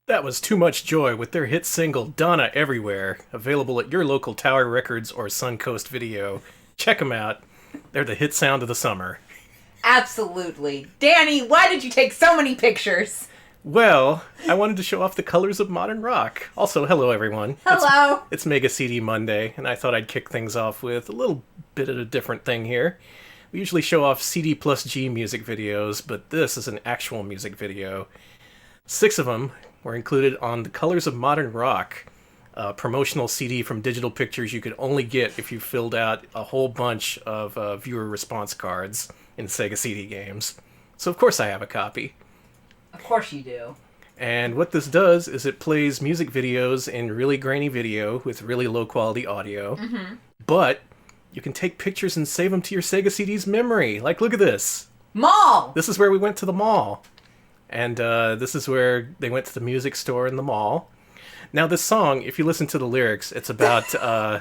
That was Too Much Joy with their hit single Donna Everywhere, available at your local Tower Records or Suncoast Video. Check them out. They're the hit sound of the summer. Absolutely. Danny, why did you take so many pictures? Well, I wanted to show off the colors of modern rock. Also, hello everyone. Hello. It's Mega CD Monday, and I thought I'd kick things off with a little bit of a different thing here. We usually show off CD plus G music videos, but this is an actual music video. 6 of them were included on the Colors of Modern Rock, a promotional CD from Digital Pictures you could only get if you filled out a whole bunch of viewer response cards in Sega CD games. So of course I have a copy. Of course you do. And what this does is it plays music videos in really grainy video with really low quality audio. Mm-hmm. But you can take pictures and save them to your Sega CD's memory. Like, look at this. Mall! This is where we went to the mall. And this is where they went to the music store in the mall. Now, this song, if you listen to the lyrics, it's about...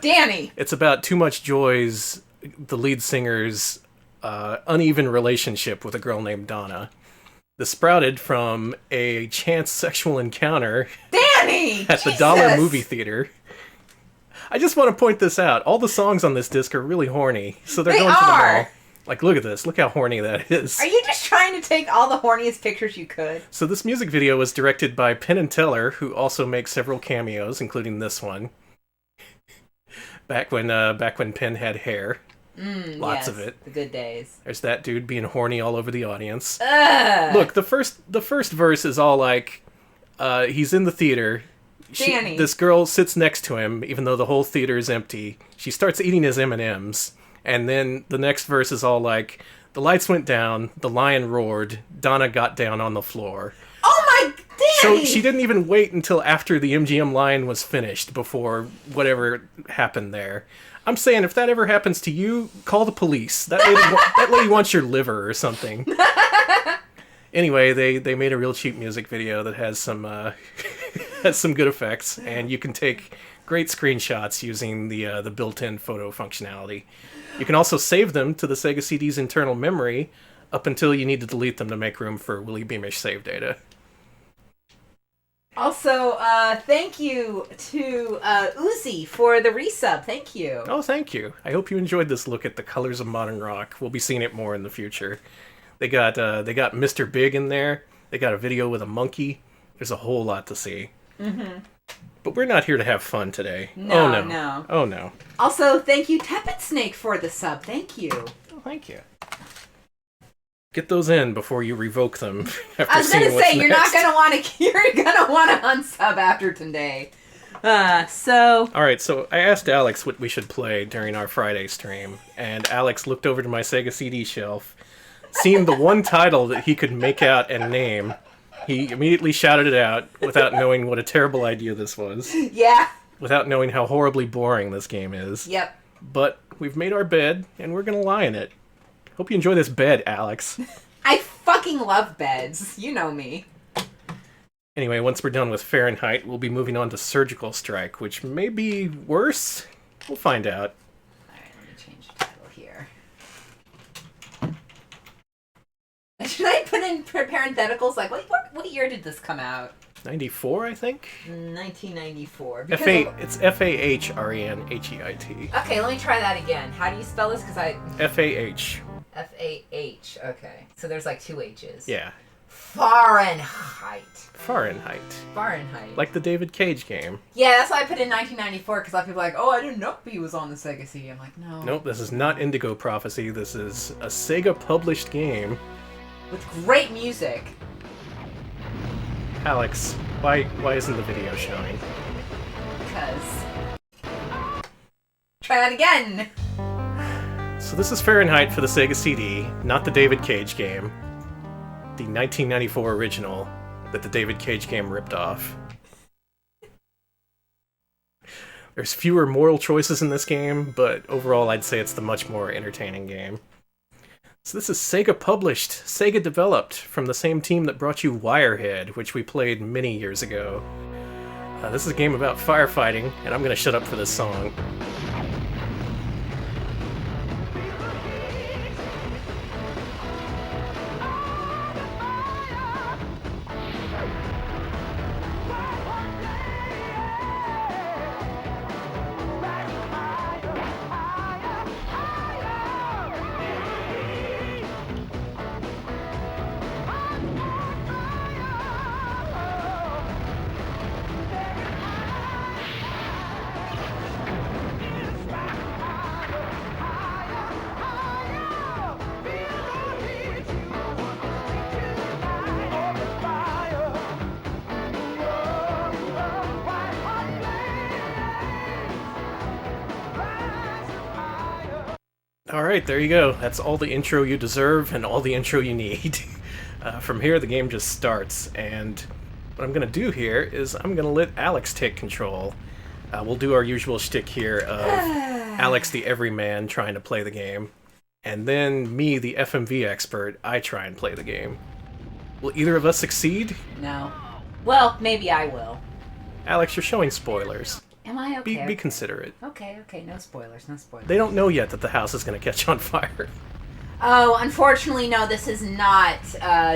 Danny! It's about Too Much Joy's, the lead singer's, uneven relationship with a girl named Donna. This sprouted from a chance sexual encounter... Danny! At the Dollar Movie Theater. I just want to point this out. All the songs on this disc are really horny. So they're going to the mall. Like, look at this. Look how horny that is. Are you just trying to take all the horniest pictures you could? So this music video was directed by Penn and Teller, who also makes several cameos, including this one. Back when Penn had hair. Lots of it. The good days. There's that dude being horny all over the audience. Ugh. Look, the first verse is all like, he's in the theater. Danny. This girl sits next to him, even though the whole theater is empty. She starts eating his M&Ms. And then the next verse is all like, the lights went down, the lion roared, Donna got down on the floor. Oh my, Danny! So she didn't even wait until after the MGM line was finished before whatever happened there. I'm saying if that ever happens to you, call the police. That lady wants your liver or something. Anyway, they made a real cheap music video that has some has some good effects, and you can take great screenshots using the built-in photo functionality. You can also save them to the Sega CD's internal memory up until you need to delete them to make room for Willy Beamish save data. Also, thank you to Uzi for the resub. Thank you. Oh, thank you. I hope you enjoyed this look at the colors of modern rock. We'll be seeing it more in the future. They got Mr. Big in there. They got a video with a monkey. There's a whole lot to see. Mm-hmm. But we're not here to have fun today. No. Oh, no. Also, thank you, Tepid Snake, for the sub. Thank you. Oh, thank you. Get those in before you revoke them. After I was gonna say you're next. gonna want to unsub after today. All right. So I asked Alex what we should play during our Friday stream, and Alex looked over to my Sega CD shelf, seeing the one title that he could make out and name. He immediately shouted it out without knowing what a terrible idea this was. Yeah. Without knowing how horribly boring this game is. Yep. But we've made our bed, and we're gonna lie in it. Hope you enjoy this bed, Alex. I fucking love beds. You know me. Anyway, once we're done with Fahrenheit, we'll be moving on to Surgical Strike, which may be worse. We'll find out. Alright, let me change the title here. Should I put in parentheticals? Like, what year did this come out? 94, I think? 1994. It's F-A-H-R-E-N-H-E-I-T. Okay, let me try that again. How do you spell this? F-A-H. F-A-H. Okay. So there's like 2 H's. Yeah. Fahrenheit. Fahrenheit. Like the David Cage game. Yeah, that's why I put in 1994, because a lot of people are like, oh, I didn't know he was on the Sega CD. I'm like, no. Nope, this is not Indigo Prophecy. This is a Sega-published game. With great music. Alex, why isn't the video showing? Because... Try that again! So this is Fahrenheit for the Sega CD, not the David Cage game. The 1994 original that the David Cage game ripped off. There's fewer moral choices in this game, but overall I'd say it's the much more entertaining game. So this is Sega published, Sega developed, from the same team that brought you Wirehead, which we played many years ago. This is a game about firefighting, and I'm gonna shut up for this song. Alright, there you go. That's all the intro you deserve and all the intro you need. From here, the game just starts, and what I'm going to do here is I'm going to let Alex take control. We'll do our usual shtick here of Alex the everyman trying to play the game, and then me, the FMV expert, I try and play the game. Will either of us succeed? No. Well, maybe I will. Alex, you're showing spoilers. Am I okay? Be considerate. Okay, no spoilers, no spoilers. They don't know yet that the house is going to catch on fire. Oh, unfortunately, no, this is not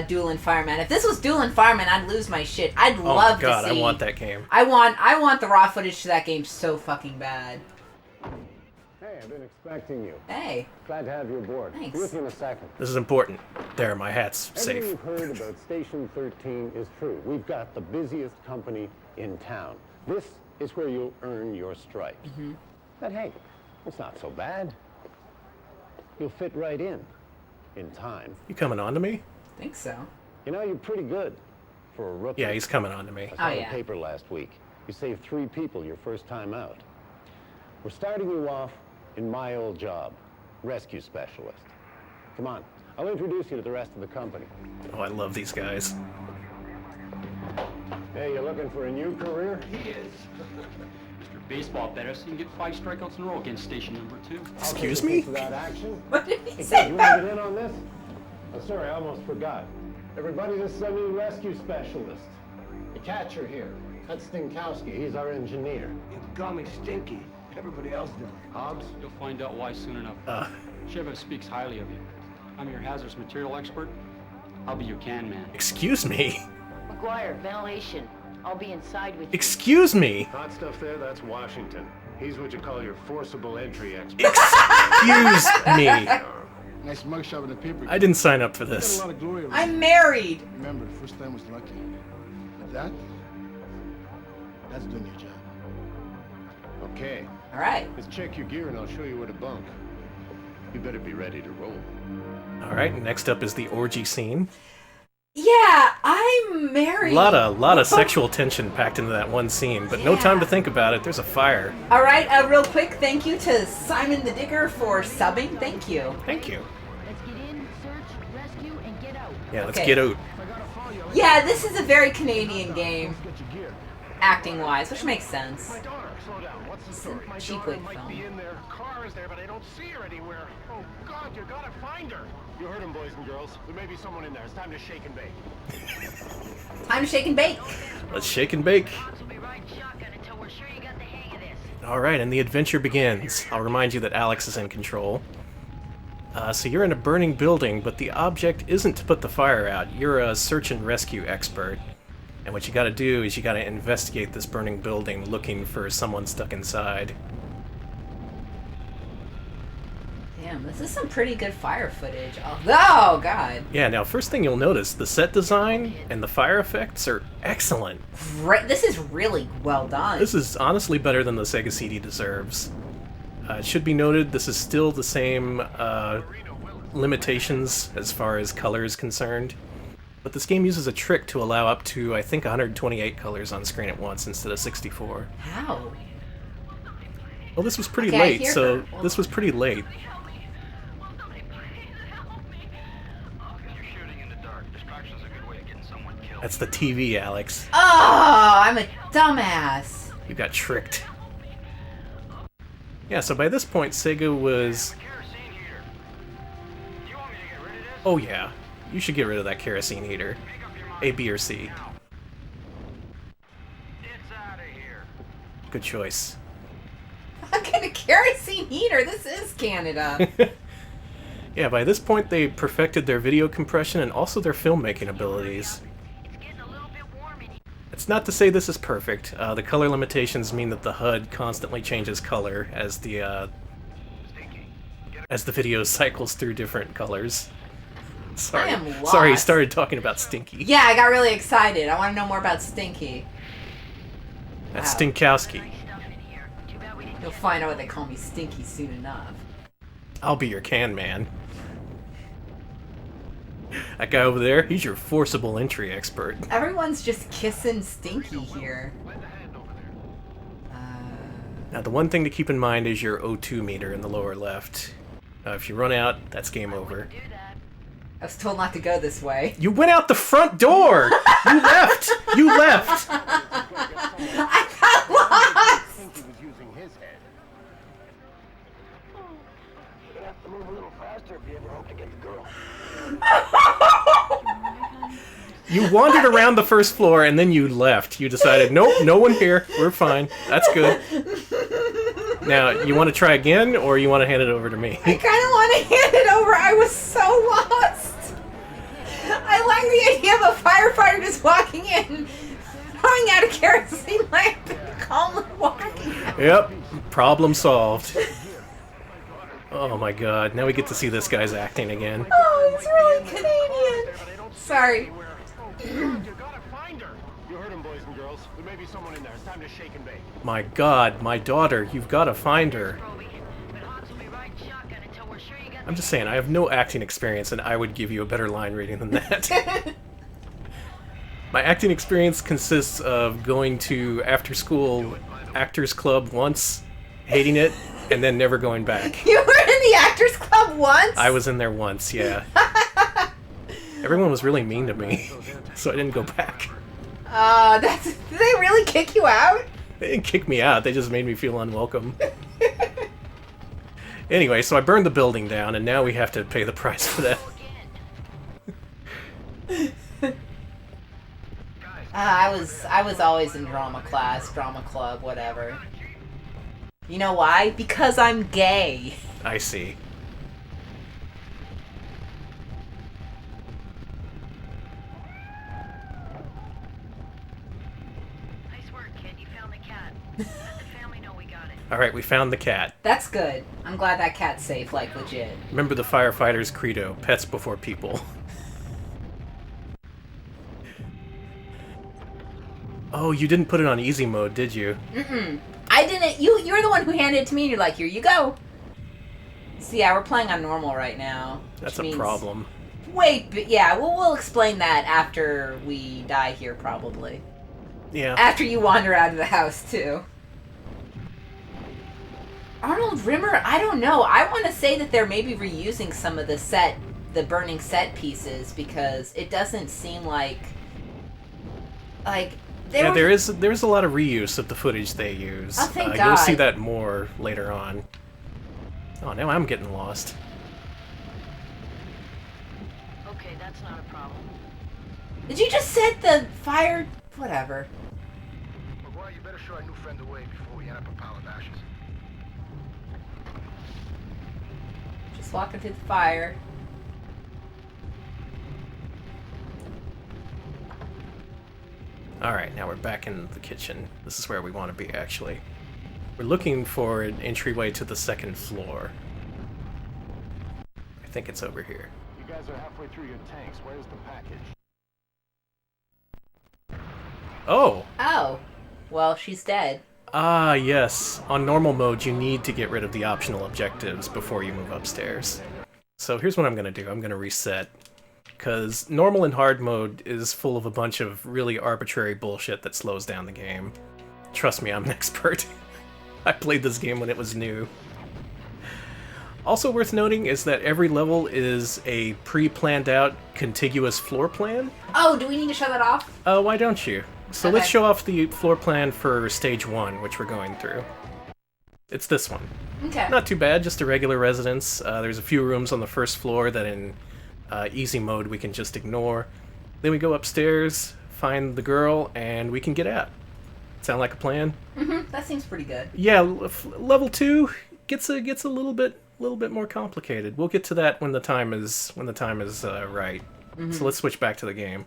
Dueling Fireman. If this was Dueling Fireman, I'd lose my shit. I'd love to see... Oh my god, I want that game. I want the raw footage to that game so fucking bad. Hey, I've been expecting you. Hey. Glad to have you aboard. Thanks. Be with you in a second. This is important. There, my hat's Everything safe. you've heard about Station 13 is true. We've got the busiest company in town. This is where you'll earn your stripes. But hey, it's not so bad. You'll fit right in time. You coming on to me? I think so. You know, you're pretty good for a rookie. Yeah, he's coming on to me. I saw Oh, the yeah. paper last week. You saved 3 people your first time out. We're starting you off in my old job, rescue specialist. Come on, I'll introduce you to the rest of the company. Oh, I love these guys. Hey, you looking for a new career? He is. Mr. Baseball better so you can get 5 strikeouts in a row against station number 2. Excuse I'll take me? a piece of that action. What did he Hey, say? you want to get in on this? Oh, sorry, I almost forgot. Everybody, this is our new rescue specialist. The catcher here. That's Stinkowski. He's our engineer. You can call me Stinky. Everybody else does. Hobbs? You'll find out why soon enough. Shiva speaks highly of you. I'm your hazardous material expert. I'll be your can man. Excuse me? McGuire, ventilation. I'll be inside with you. Excuse me? Hot stuff there, that's Washington. He's what you call your forcible entry expert. Excuse me. Nice mugshot with the paper. I didn't sign up for Got a this. lot of glory around. I'm married. Remember, the first time was lucky. But that's doing your job. Okay, All right. let's check your gear and I'll show you where to bunk. You better be ready to roll. Alright, next up is the orgy scene. Yeah, I'm married. Lot of sexual tension packed into that one scene, but no time to think about it. There's a fire. All right, real quick, thank you to Simon the Digger for subbing. Thank you. Thank you. Let's get in, search, rescue, and get out. Yeah, let's Okay. get out. Yeah, this is a very Canadian game, Get your gear. acting-wise, which makes sense. My daughter, slow down. What's the story? My Cheaply daughter might film. be in there. Car is there, but I don't see her anywhere. Oh, God, you gotta find her. You heard him, boys and girls. There may be someone in there. It's time to shake and bake. Time to shake and bake. Let's shake and bake. We'll be riding shotgun until we're sure you got the hang of this. Alright, and the adventure begins. I'll remind you that Alex is in control. So you're in a burning building, but the object isn't to put the fire out. You're a search and rescue expert. And what you gotta do is you gotta investigate this burning building looking for someone stuck inside. Damn, this is some pretty good fire footage. Oh, God. Yeah, now first thing you'll notice, the set design and the fire effects are excellent. Great. This is really well done. This is honestly better than the Sega CD deserves. It should be noted, this is still the same limitations as far as color is concerned. But this game uses a trick to allow up to, I think, 128 colors on screen at once instead of 64. How? Well, this was pretty Okay, I late, hear so her. this was pretty late. That's the TV, Alex. Oh, I'm a dumbass. You got tricked. Yeah, so by this point, Sega was... Oh yeah, you should get rid of that kerosene heater. A, B, or C. Good choice. I'm gonna kerosene heater. This is Canada. Yeah, by this point they perfected their video compression and also their filmmaking abilities. It's getting a little bit warm in here. It's not to say this is perfect. The color limitations mean that the HUD constantly changes color as the video cycles through different colors. Sorry, I am sorry, he lost. started talking about Stinky. Yeah, I got really excited. I want to know more about Stinky. That's Wow. Stinkowski. Stuff in here. Too bad we didn't. You'll find out why they call me Stinky soon enough. I'll be your can man. That guy over there, he's your forcible entry expert. Everyone's just kissing Stinky here. Now, the one thing to keep in mind is your O2 meter in the lower left. If you run out, that's game over. Do that. I was told not to go this way. You went out the front door! You left! You left! I got lost! He was using his head. You're gonna have to move a little faster if you ever hope to get the girl. You wandered around the first floor and then you left. You decided, nope, no one here. We're fine. That's good. Now, you want to try again, or you want to hand it over to me? I kind of want to hand it over. I was so lost. I like the idea of a firefighter just walking in, throwing out a kerosene lamp, and calmly walking out. Yep, problem solved. Oh my god, now we get to see this guy's acting again. Oh, he's really Canadian. Sorry. You gotta find her. You heard him, boys and girls. There may be someone in there. It's time to shake and bake. My god, my daughter, you've got to find her. Roby. But Hobbs will be riding shotgun until we're sure you got I'm just saying, I have no acting experience, and I would give you a better line reading than that. My acting experience consists of going to after-school actors club once, hating it, and then never going back. You were in the Actors Club once? I was in there once, yeah. Everyone was really mean to me, so I didn't go back. Did they really kick you out? They didn't kick me out, they just made me feel unwelcome. Anyway, so I burned the building down, and now we have to pay the price for that. I was always in drama class, drama club, whatever. You know why? Because I'm gay. I see. Nice work, kid. You found the cat. Let the family know we got it. Alright, we found the cat. That's good. I'm glad that cat's safe, like legit. Remember the firefighter's credo, pets before people. Oh, you didn't put it on easy mode, did you? I didn't. You're the one who handed it to me, and you're like, here you go. So yeah, we're playing on normal right now. That's which a means- problem. Wait, but yeah, we'll explain that after we die here, probably. Yeah. After you wander out of the house, too. Arnold Rimmer, I don't know. I want to say that they're maybe reusing some of the burning set pieces, because it doesn't seem like they were- there's a lot of reuse of the footage they use. Oh, thank You'll see God. that more later on. Oh, now I'm getting lost. Okay, that's not a problem. Did you just set the fire? Whatever. McGuire, you better show our new friend the way before we end up a pile of ashes. Just walking through the fire. Alright, now we're back in the kitchen. This is where we want to be, actually. We're looking for an entryway to the second floor. I think it's over here. You guys are halfway through your tanks. Where's the package? Oh! Oh. Well, she's dead. Ah, yes. On normal mode, you need to get rid of the optional objectives before you move upstairs. So here's what I'm gonna do. I'm gonna reset. Because normal and hard mode is full of a bunch of really arbitrary bullshit that slows down the game. Trust me, I'm an expert. I played this game when it was new. Also worth noting is that every level is a pre-planned out contiguous floor plan. Oh, do we need to show that off? Why don't you? So let's Okay. show off the floor plan for stage 1, which we're going through. It's this one. Okay. Not too bad, just a regular residence. There's a few rooms on the first floor that in easy mode we can just ignore. Then we go upstairs, find the girl, and we can get out. Sound like a plan? That seems pretty good. Yeah, level 2 gets a little bit more complicated. We'll get to that when the time is right. So let's switch back to the game.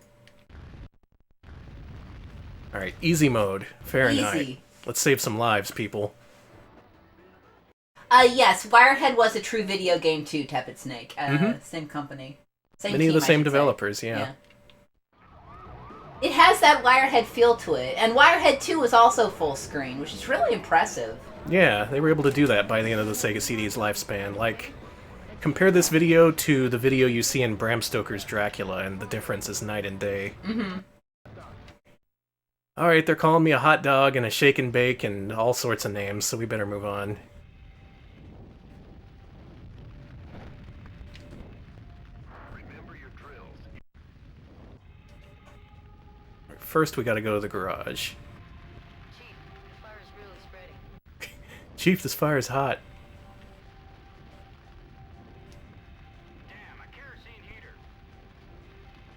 All right, easy mode, Fahrenheit. Easy. Let's save some lives, people. Yes, Wirehead was a true video game too, Tepid Snake. Same company. Same Many of team, the I same should say. developers, yeah. It has that Wirehead feel to it, and Wirehead 2 was also full screen, which is really impressive. Yeah, they were able to do that by the end of the Sega CD's lifespan. Like, compare this video to the video you see in Bram Stoker's Dracula, and the difference is night and day. Alright, they're calling me a hot dog and a shake and bake and all sorts of names, so we better move on. first we gotta go to the garage. Chief, the fire is really spreading. Chief, this fire is hot. Damn, a kerosene heater.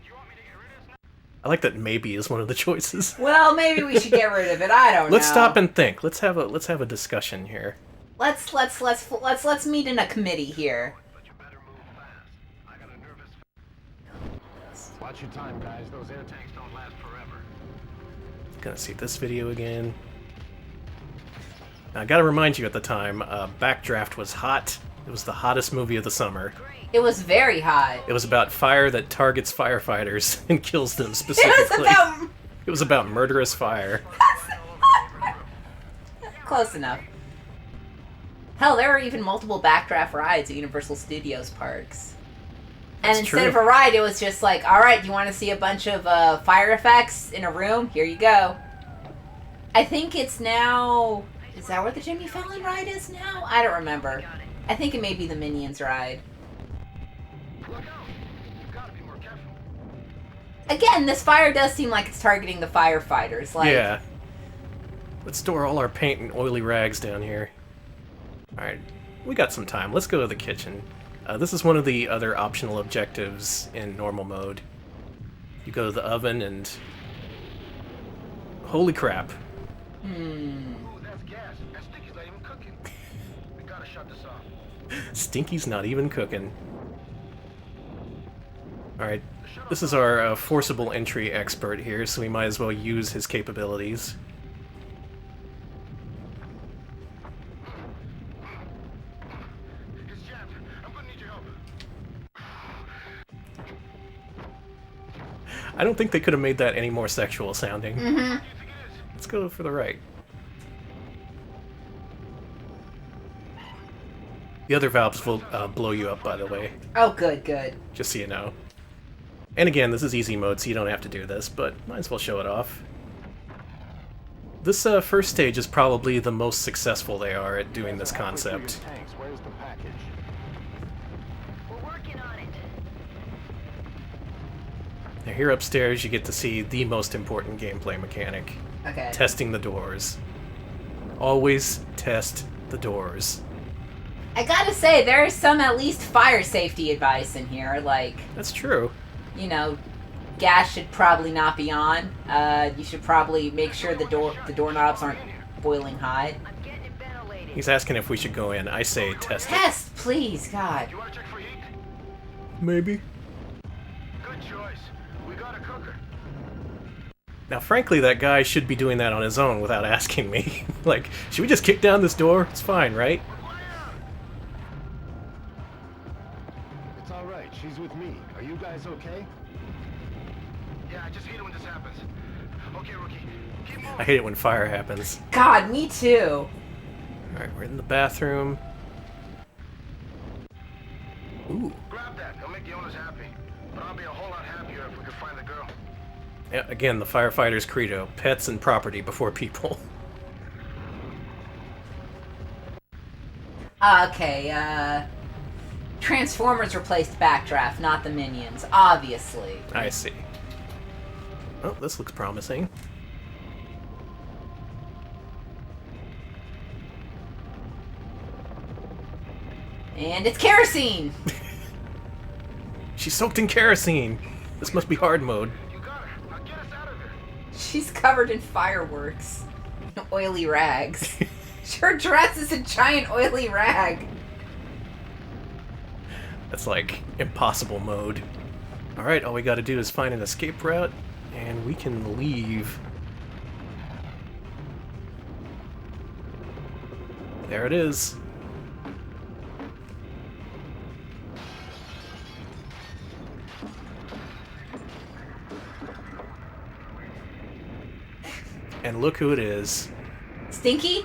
Do you want me to get rid of this now? I like that maybe is one of the choices. Well, maybe we should get rid of it. I don't know. Let's stop and think. Let's have a discussion here. Let's meet in a committee here. But you better move fast. I got a nervous... Watch your time, guys. Those air tanks don't last forever. Gonna see this video again. Now, I gotta remind you at the time, Backdraft was hot. It was the hottest movie of the summer. It was very hot. It was about fire that targets firefighters and kills them specifically. It was about murderous fire. Close enough. Hell, there were even multiple Backdraft rides at Universal Studios parks. And That's instead true. of a ride, it was just like, alright, you want to see a bunch of fire effects in a room? Here you go. I think it's now... Is that where the Jimmy Fallon ride is now? I don't remember. I think it may be the Minions ride. Look out! You gotta be more careful. Again, this fire does seem like it's targeting the firefighters. Like, Yeah. Let's store all our paint and oily rags down here. Alright, we got some time. Let's go to the kitchen. This is one of the other optional objectives in normal mode. You go to the oven and... Holy crap. Ooh, that's gas. And Sticky's not even cooking. We gotta shut this off. Stinky's not even cooking. Alright, this is our forcible entry expert here, so we might as well use his capabilities. It's jammed. I'm gonna need your help. I don't think they could have made that any more sexual sounding. What do you think it is? Let's go for the right. The other valves will blow you up, by the way, oh, good, good. just so you know. And again, this is easy mode, so you don't have to do this, but might as well show it off. This first stage is probably the most successful they are at doing this concept. Tanks, where's the package? We're working on it. Now here upstairs, you get to see the most important gameplay mechanic. Okay. Testing the doors. Always test the doors. I gotta say, there is some at least fire safety advice in here. Like, That's true. you know, gas should probably not be on. You should probably make sure the doorknobs aren't boiling hot. I'm getting it ventilated. He's asking if we should go in. I say test it. Test, please, God. You wanna check for heat? Maybe. Good choice. We got a cooker. Now, frankly, that guy should be doing that on his own without asking me. Like, should we just kick down this door? It's fine, right? It's all right. She's with me. Are you guys okay? Yeah, I just hate it when this happens. Okay, Rookie. Keep moving. I hate it when fire happens. God, me too. Alright, we're in the bathroom. Ooh. Grab that. It'll make the owners happy. But I'll be a whole lot happier if we can find the girl. Yeah, again, the firefighter's credo. Pets and property before people. Okay, Transformers replaced Backdraft, not the Minions, obviously. I see. Oh, this looks promising. And it's kerosene! She's soaked in kerosene. This must be hard mode. You got her. Now get us out of here. She's covered in fireworks. And oily rags. Her dress is a giant oily rag. That's like impossible mode. Alright, all we gotta do is find an escape route, and we can leave. There it is. And look who it is. Stinky?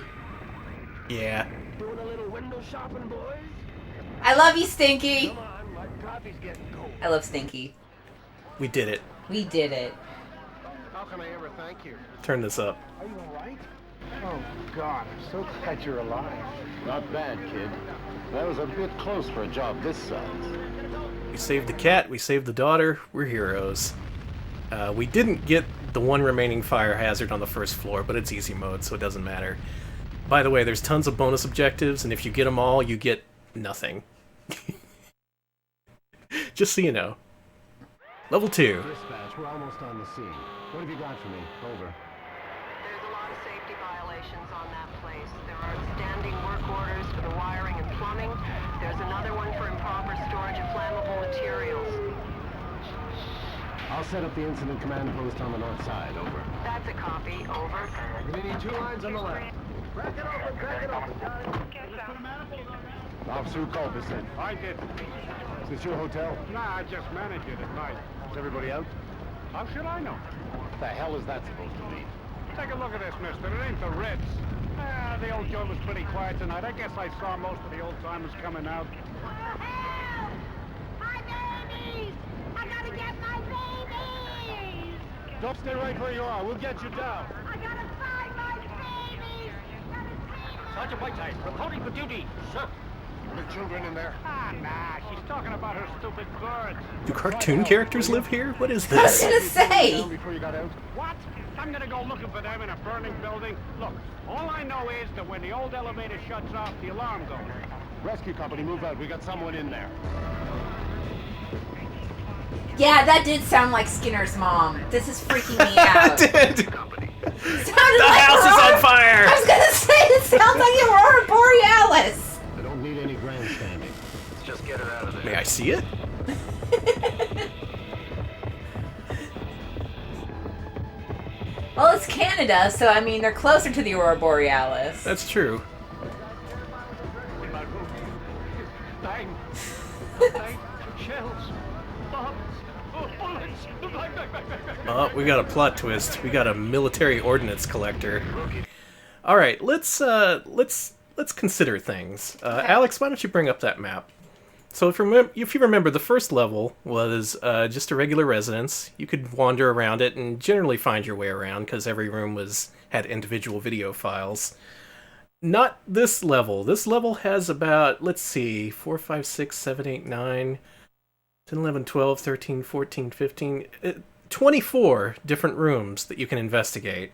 Yeah. Doing a little window shopping, boys? I love you, Stinky! Come on, my coffee's getting cold. I love Stinky. We did it. We did it. How can I ever thank you? Turn this up. Are you all right? Oh, God, I'm so glad you're alive. Not bad, kid. That was a bit close for a job this size. We saved the cat, we saved the daughter, we're heroes. We didn't get the one remaining fire hazard on the first floor, but it's easy mode, so it doesn't matter. By the way, there's tons of bonus objectives, and if you get them all, you get nothing. Just so you know. Level 2. Dispatch, we're almost on the scene. What have you got for me? Over. There's a lot of safety violations on that place. There are standing work orders for the wiring and plumbing. There's another one for improper storage of flammable materials. I'll set up the incident command post on the north side. Over. That's a copy. Over. We're gonna need 2 lines on the left. Crack it open, crack it open. Officer, who called this in? I did. Is this your hotel? Nah, I just manage it at night. Is everybody out? How should I know? What the hell is that supposed to mean? Take a look at this, mister. It ain't the Ritz. Ah, the old joint was pretty quiet tonight. I guess I saw most of the old timers coming out. My babies! I gotta get my babies! Don't stay right where you are. We'll get you down. I gotta find my babies! Gotta see my... Sergeant Whiteside, reporting for duty. Sir. The children in there. Ah, nah. She's talking about her stupid birds. Do cartoon characters live here? What is I was this? gonna say. Down before you got out? What? I'm gonna go looking for them in a burning building? Look, all I know is that when the old elevator shuts off, the alarm goes. Rescue company, move out. We got someone in there. Yeah, that did sound like Skinner's mom. This is freaking me out. Dude, Sounded the like house is Aurora- on fire! I was gonna say, it sounds like Aurora Borealis. I don't need any grandstanding. Let's just get her out of there. May I see it? Well, it's Canada, so I mean, they're closer to the Aurora Borealis. That's true. Bang! Bang! Shells! Bombs! Oh, bullets! Bang, bang, bang, bang, bang. Oh, we got a plot twist. We got a military ordnance collector. All right, let's consider things. Alex, why don't you bring up that map? So if you remember, the first level was just a regular residence. You could wander around it and generally find your way around because every room had individual video files. Not this level. This level has about, let's see, 4, 5, 6, 7, 8, 9, 10, 11, 12, 13, 14, 15, 24 different rooms that you can investigate.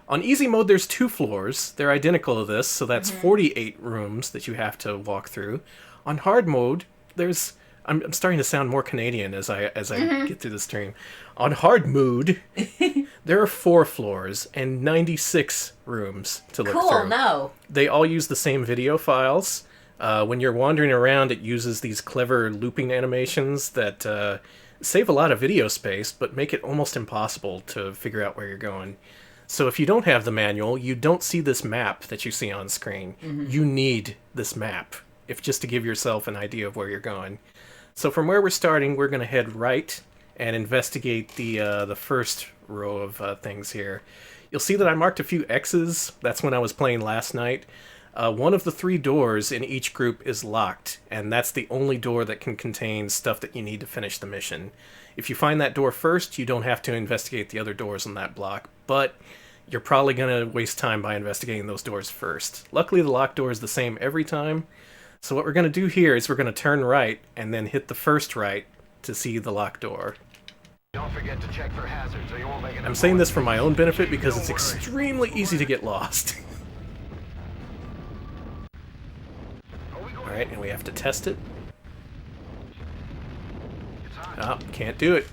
On easy mode, there's 2 floors. They're identical to this, so that's 48 rooms that you have to walk through. On hard mode, there's... I'm starting to sound more Canadian as I get through the stream. On hard mode, there are 4 floors and 96 rooms to look through. Cool, no. They all use the same video files. When you're wandering around, it uses these clever looping animations that save a lot of video space, but make it almost impossible to figure out where you're going. So if you don't have the manual, you don't see this map that you see on screen. You need this map, just to give yourself an idea of where you're going. So from where we're starting, we're going to head right and investigate the first row of things here. You'll see that I marked a few X's. That's when I was playing last night. One of the 3 doors in each group is locked, and that's the only door that can contain stuff that you need to finish the mission. If you find that door first, you don't have to investigate the other doors on that block, but you're probably going to waste time by investigating those doors first. Luckily, the locked door is the same every time. So what we're going to do here is we're going to turn right and then hit the first right to see the locked door. Don't forget to check for hazards or you won't make it. I'm saying this for my own benefit because it's extremely easy to get lost. Alright, and we have to test it. Oh, can't do it.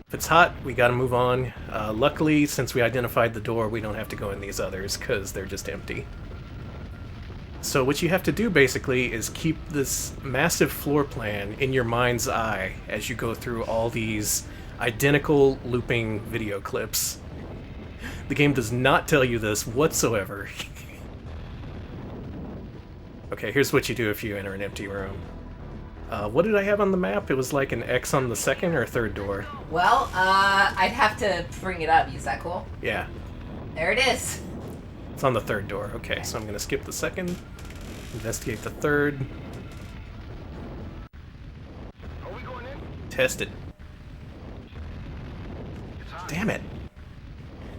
If it's hot, we gotta move on. Luckily, since we identified the door, we don't have to go in these others because they're just empty. So what you have to do, basically, is keep this massive floor plan in your mind's eye as you go through all these identical looping video clips. The game does not tell you this whatsoever. Okay, here's what you do if you enter an empty room. What did I have on the map? It was like an X on the second or third door. Well, I'd have to bring it up. Is that cool? Yeah, There it is. it's on the third door. Okay, so I'm going to skip the second, investigate the third, Are we going in? test it. Damn it.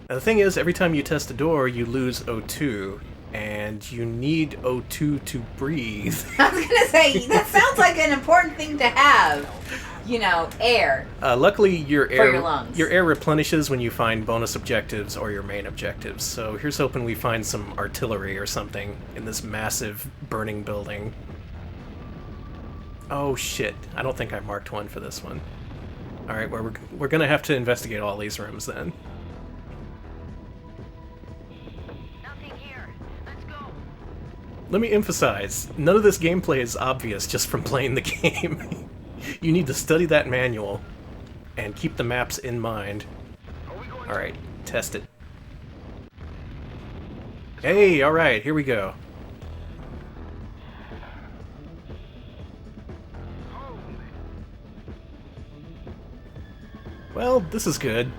Now the thing is, every time you test a door, you lose O2, and you need O2 to breathe. I was gonna say, that sounds like an important thing to have. you know, air. Luckily, your your lungs. air replenishes when you find bonus objectives or your main objectives. So here's hoping we find some artillery or something in this massive burning building. Oh shit! I don't think I marked one for this one. All right, we're gonna have to investigate all these rooms then. Nothing here. Let's go. Let me emphasize, none of this gameplay is obvious just from playing the game. You need to study that manual and keep the maps in mind. Alright, test it. Hey, alright, here we go. Well, this is good.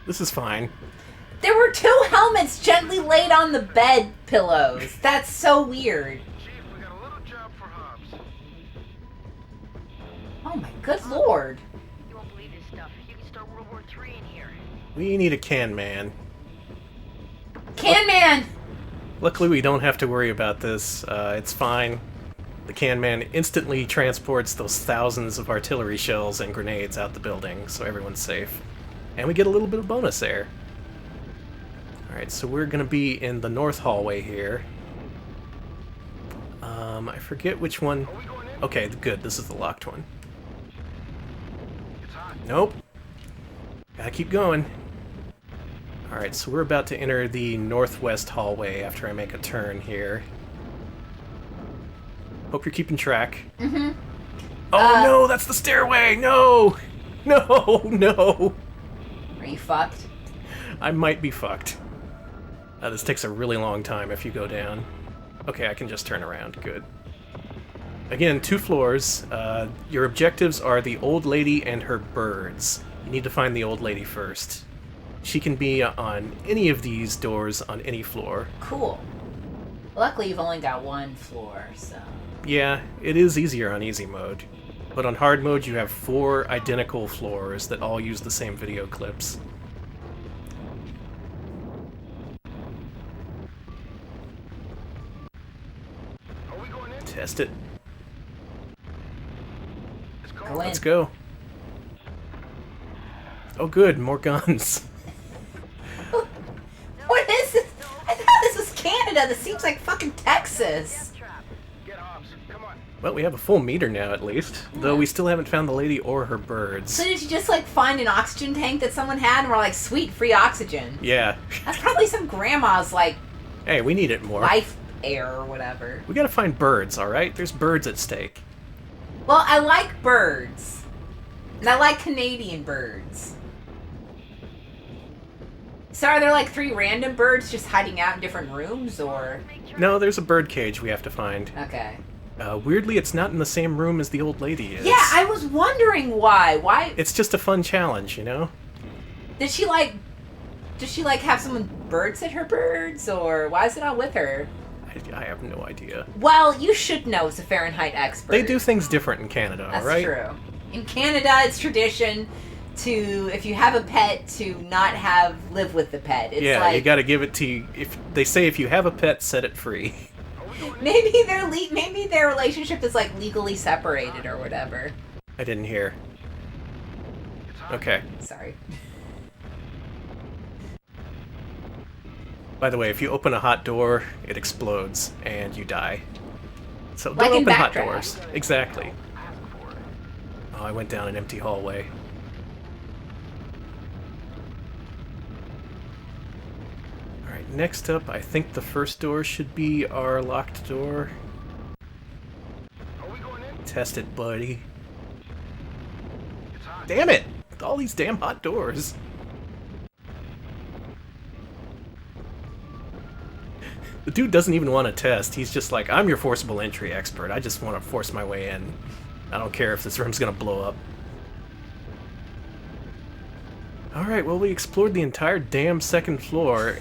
This is fine. There were 2 helmets gently laid on the bed pillows. That's so weird. Chief, we got a little job for Hobbs. Oh my good lord. You won't believe this stuff. You can start World War III in here. We need a can man. Can Man! Luckily, we don't have to worry about this. It's fine. The can man instantly transports those thousands of artillery shells and grenades out the building, so everyone's safe. And we get a little bit of bonus air. Alright, so we're gonna be in the north hallway here. I forget which one. Okay, good, this is the locked one. Nope. Gotta keep going. Alright, so we're about to enter the northwest hallway after I make a turn here. Hope you're keeping track. Mm-hmm. Oh no, that's the stairway! No! No, no! Are you fucked? I might be fucked. This takes a really long time if you go down. Okay, I can just turn around. Good. Again, 2 floors. Your objectives are the old lady and her birds. You need to find the old lady first. She can be on any of these doors on any floor. Cool. Luckily, you've only got 1 floor, so... Yeah, it is easier on easy mode. But on hard mode, you have 4 identical floors that all use the same video clips. Test it. Go in. Let's go. Oh good, more guns. What is this? I thought this was Canada. This seems like fucking Texas. Get Hobbs. Come on. Well, we have a full meter now at least. Though we still haven't found the lady or her birds. So did you just like find an oxygen tank that someone had and we're like, sweet, free oxygen? Yeah. That's probably some grandma's like Hey, we need it more. life air or whatever. We gotta find birds, alright? There's birds at stake. Well, I like birds. And I like Canadian birds. So are there like 3 random birds just hiding out in different rooms, or? No, there's a bird cage we have to find. Okay. Weirdly, it's not in the same room as the old lady is. Yeah, I was wondering why. Why? It's just a fun challenge, you know? Does she like have someone bird sit her birds, or why is it not with her? I have no idea. Well, you should know as a Fahrenheit expert. They do things different in Canada, That's right? true. In Canada, it's tradition to, if you have a pet, to not live with the pet. It's Yeah, like, you gotta give it to you. If they say if you have a pet, set it free. maybe their relationship is like legally separated or whatever. I didn't hear. Okay. Sorry. By the way, if you open a hot door, it explodes and you die. So Like don't in open hot Backdraft. doors. Exactly. Oh, I went down an empty hallway. Alright, next up, I think the first door should be our locked door. Test it, buddy. Damn it! All these damn hot doors. The dude doesn't even want to test. He's just like, I'm your forcible entry expert. I just want to force my way in. I don't care if this room's gonna blow up. Alright, well, we explored the entire damn second floor.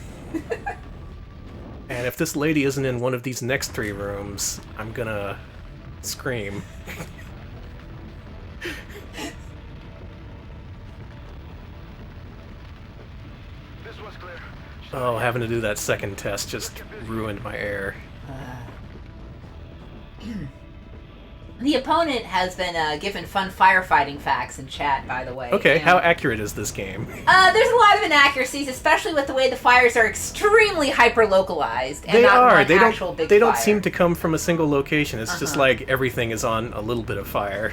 And if this lady isn't in one of these next 3 rooms, I'm gonna scream. This one's clear. Oh, having to do that second test just ruined my air. The opponent has been given fun firefighting facts in chat, by the way. Okay, and, how accurate is this game? there's a lot of inaccuracies, especially with the way the fires are extremely hyper-localized. And They not are. one They actual don't. big They don't fire. seem to come from a single location. It's just like everything is on a little bit of fire.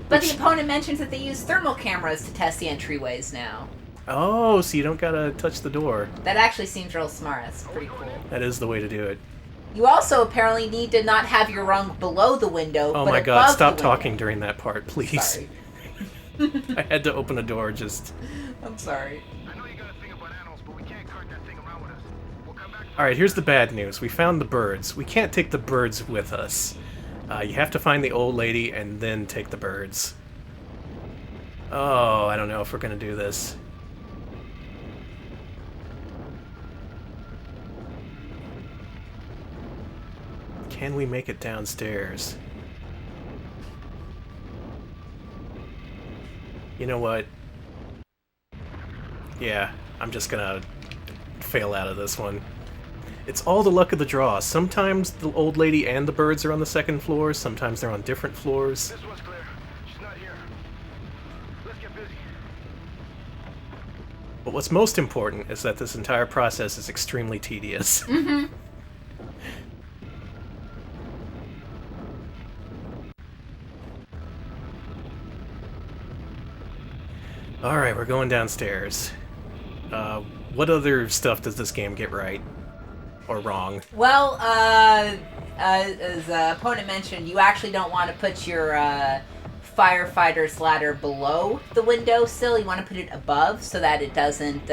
But the opponent mentions that they use thermal cameras to test the entryways now. Oh, so you don't gotta touch the door. That actually seems real smart. That's pretty cool. That is the way to do it. You also apparently need to not have your rung below the window, Oh but my above god, the stop window. talking during that part, please. Sorry. I had to open a door just... I'm sorry. I know you got a thing about animals, but we can't cart that thing around with us. We'll come back. Alright, here's the bad news. We found the birds. We can't take the birds with us. You have to find the old lady and then take the birds. Oh, I don't know if we're gonna do this. Can we make it downstairs? You know what? Yeah, I'm just gonna fail out of this one. It's all the luck of the draw. Sometimes the old lady and the birds are on the second floor, sometimes they're on different floors. This one's clear. She's not here. Let's get busy. But what's most important is that this entire process is extremely tedious. Alright, we're going downstairs. What other stuff does this game get right? Or wrong? Well, as the opponent mentioned, you actually don't want to put your firefighter's ladder below the windowsill. You want to put it above so that it doesn't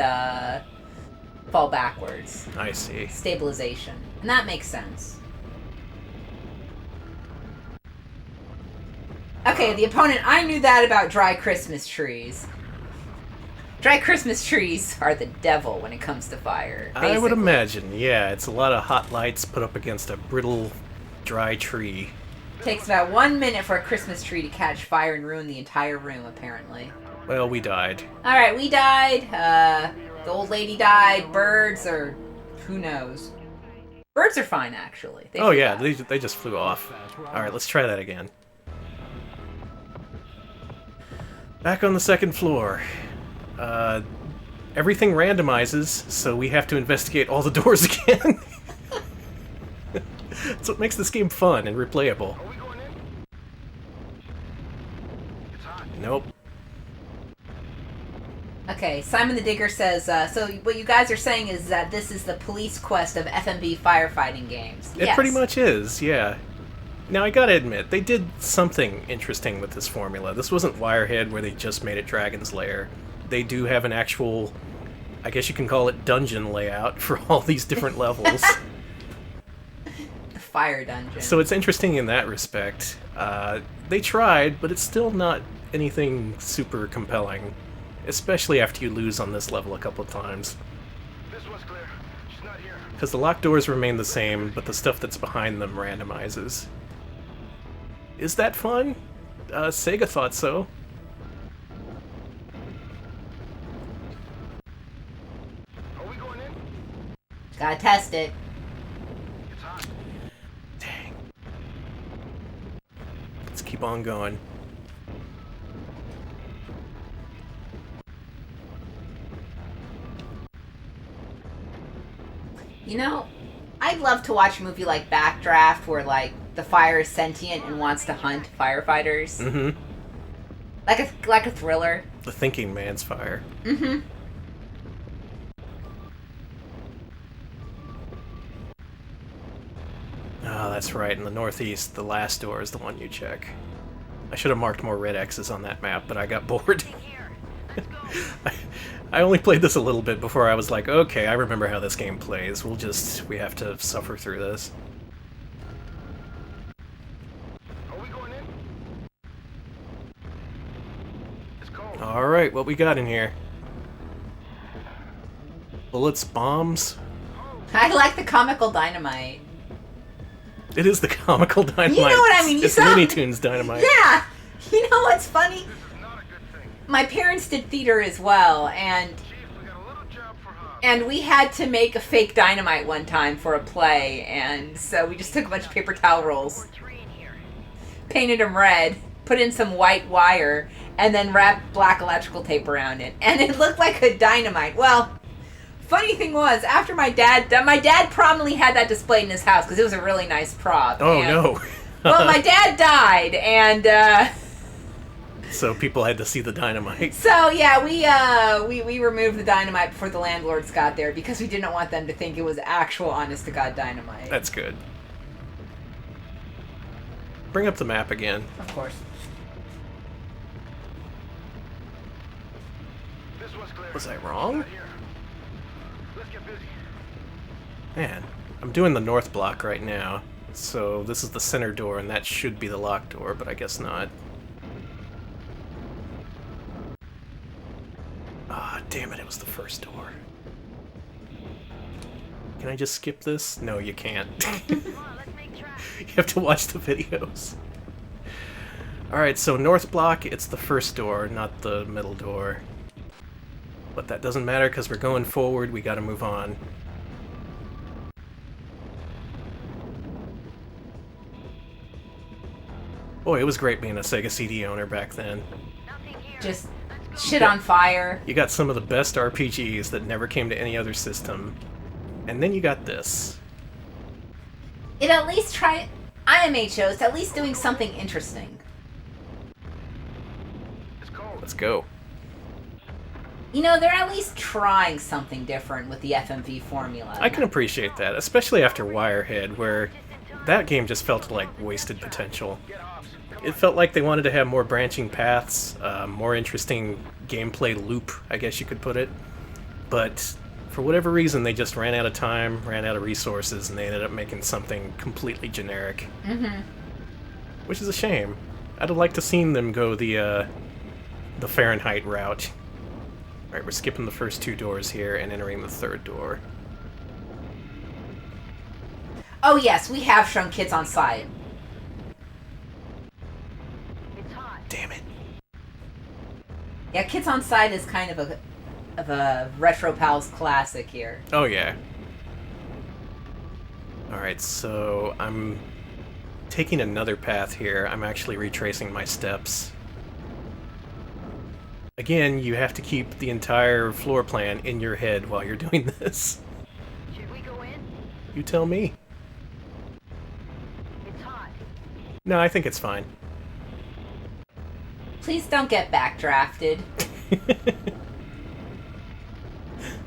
fall backwards. I see. Stabilization. And that makes sense. Okay, the opponent, I knew that about dry Christmas trees. Dry Christmas trees are the devil when it comes to fire. I would basically. imagine, yeah. It's a lot of hot lights put up against a brittle, dry tree. Takes about 1 minute for a Christmas tree to catch fire and ruin the entire room, apparently. Well, we died. Alright, we died. The old lady died. Birds, or who knows. Birds are fine, actually. They Oh flew yeah, out. they just flew off. Alright, let's try that again. Back on the second floor. Everything randomizes, so we have to investigate all the doors again. That's what makes this game fun and replayable. Are we going in? It's hot. Nope. Okay, Simon the Digger says, so what you guys are saying is that this is the police quest of FMV firefighting games. It pretty much is, yeah. Now, I gotta admit, they did something interesting with this formula. This wasn't Wirehead, where they just made it Dragon's Lair. They do have an actual, I guess you can call it dungeon layout for all these different levels. The fire dungeon. So it's interesting in that respect. They tried, but it's still not anything super compelling. Especially after you lose on this level a couple of times. This one's clear. She's not here. Because the locked doors remain the same, but the stuff that's behind them randomizes. Is that fun? Sega thought so. Are we going in? Gotta test it. It's hot. Dang. Let's keep on going. You know, I'd love to watch a movie like Backdraft where, like, the fire is sentient and wants to hunt firefighters. Mm-hmm. Like a thriller. The thinking man's fire. Mm-hmm. Oh, that's right. In the northeast, the last door is the one you check. I should have marked more red X's on that map, but I got bored. I only played this a little bit before I was like, okay, I remember how this game plays. We have to suffer through this. Are we going in? It's cold. Alright, what we got in here? Bullets, bombs? I like the comical dynamite. It is the comical dynamite. You know what I mean? It's Looney Tunes dynamite. Yeah! You know what's funny? This is not a good thing. My parents did theater as well, and Chief, we got a little job for her. and we had to make a fake dynamite one time for a play, and so we just took a bunch of paper towel rolls. painted them red, put in some white wire, and then wrapped black electrical tape around it. And it looked like a dynamite. Well, funny thing was, after my dad prominently had that displayed in his house because it was a really nice prop. Oh, and, no. well, my dad died, and So people had to see the dynamite. so yeah, we removed the dynamite before the landlords got there because we didn't want them to think it was actual honest-to-God dynamite. That's good. Bring up the map again. Of course. This was clear. Was I wrong? Not here. Let's get busy. Man, I'm doing the north block right now. So this is the center door, and that should be the locked door, but I guess not. Ah, damn it, it was the first door. Can I just skip this? No, you can't. You have to watch the videos. Alright, so north block, it's the first door, not the middle door. But that doesn't matter because we're going forward, we gotta move on. Boy, it was great being a Sega CD owner back then. Just shit on fire. You got some of the best RPGs that never came to any other system. And then you got this. It at least tried... IMHO is at least doing something interesting. Let's go. You know, they're at least trying something different with the FMV formula. I can appreciate that, especially after Wirehead, where that game just felt like wasted potential. It felt like they wanted to have more branching paths, more interesting gameplay loop, I guess you could put it. But for whatever reason, they just ran out of time, ran out of resources, and they ended up making something completely generic. Mm-hmm. Which is a shame. I'd have liked to seen them go the Fahrenheit route. Alright, we're skipping the first two doors here and entering the third door. Oh yes, we have shown kids on site. Damn it. Yeah, Kids on Site is kind of a Retro Pals classic here. Oh yeah. Alright, so I'm taking another path here. I'm actually retracing my steps. Again, you have to keep the entire floor plan in your head while you're doing this. Should we go in? You tell me. It's hot. No, I think it's fine. Please don't get backdrafted.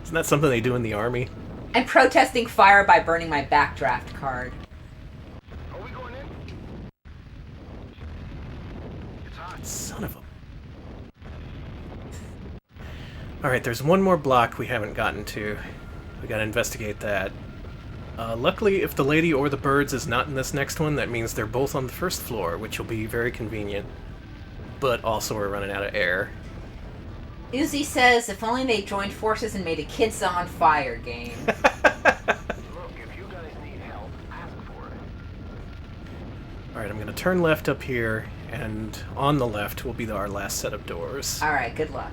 Isn't that something they do in the army? I'm protesting fire by burning my backdraft card. Are we going in? It's hot. Son of a... Alright, there's one more block we haven't gotten to. We gotta investigate that. Luckily, if the lady or the birds is not in this next one, that means they're both on the first floor, which will be very convenient. But also we're running out of air. Uzi says, if only they joined forces and made a Kids on Fire game. Look, if you guys need help, ask for it. Alright, I'm gonna turn left up here, and on the left will be our last set of doors. Alright, good luck.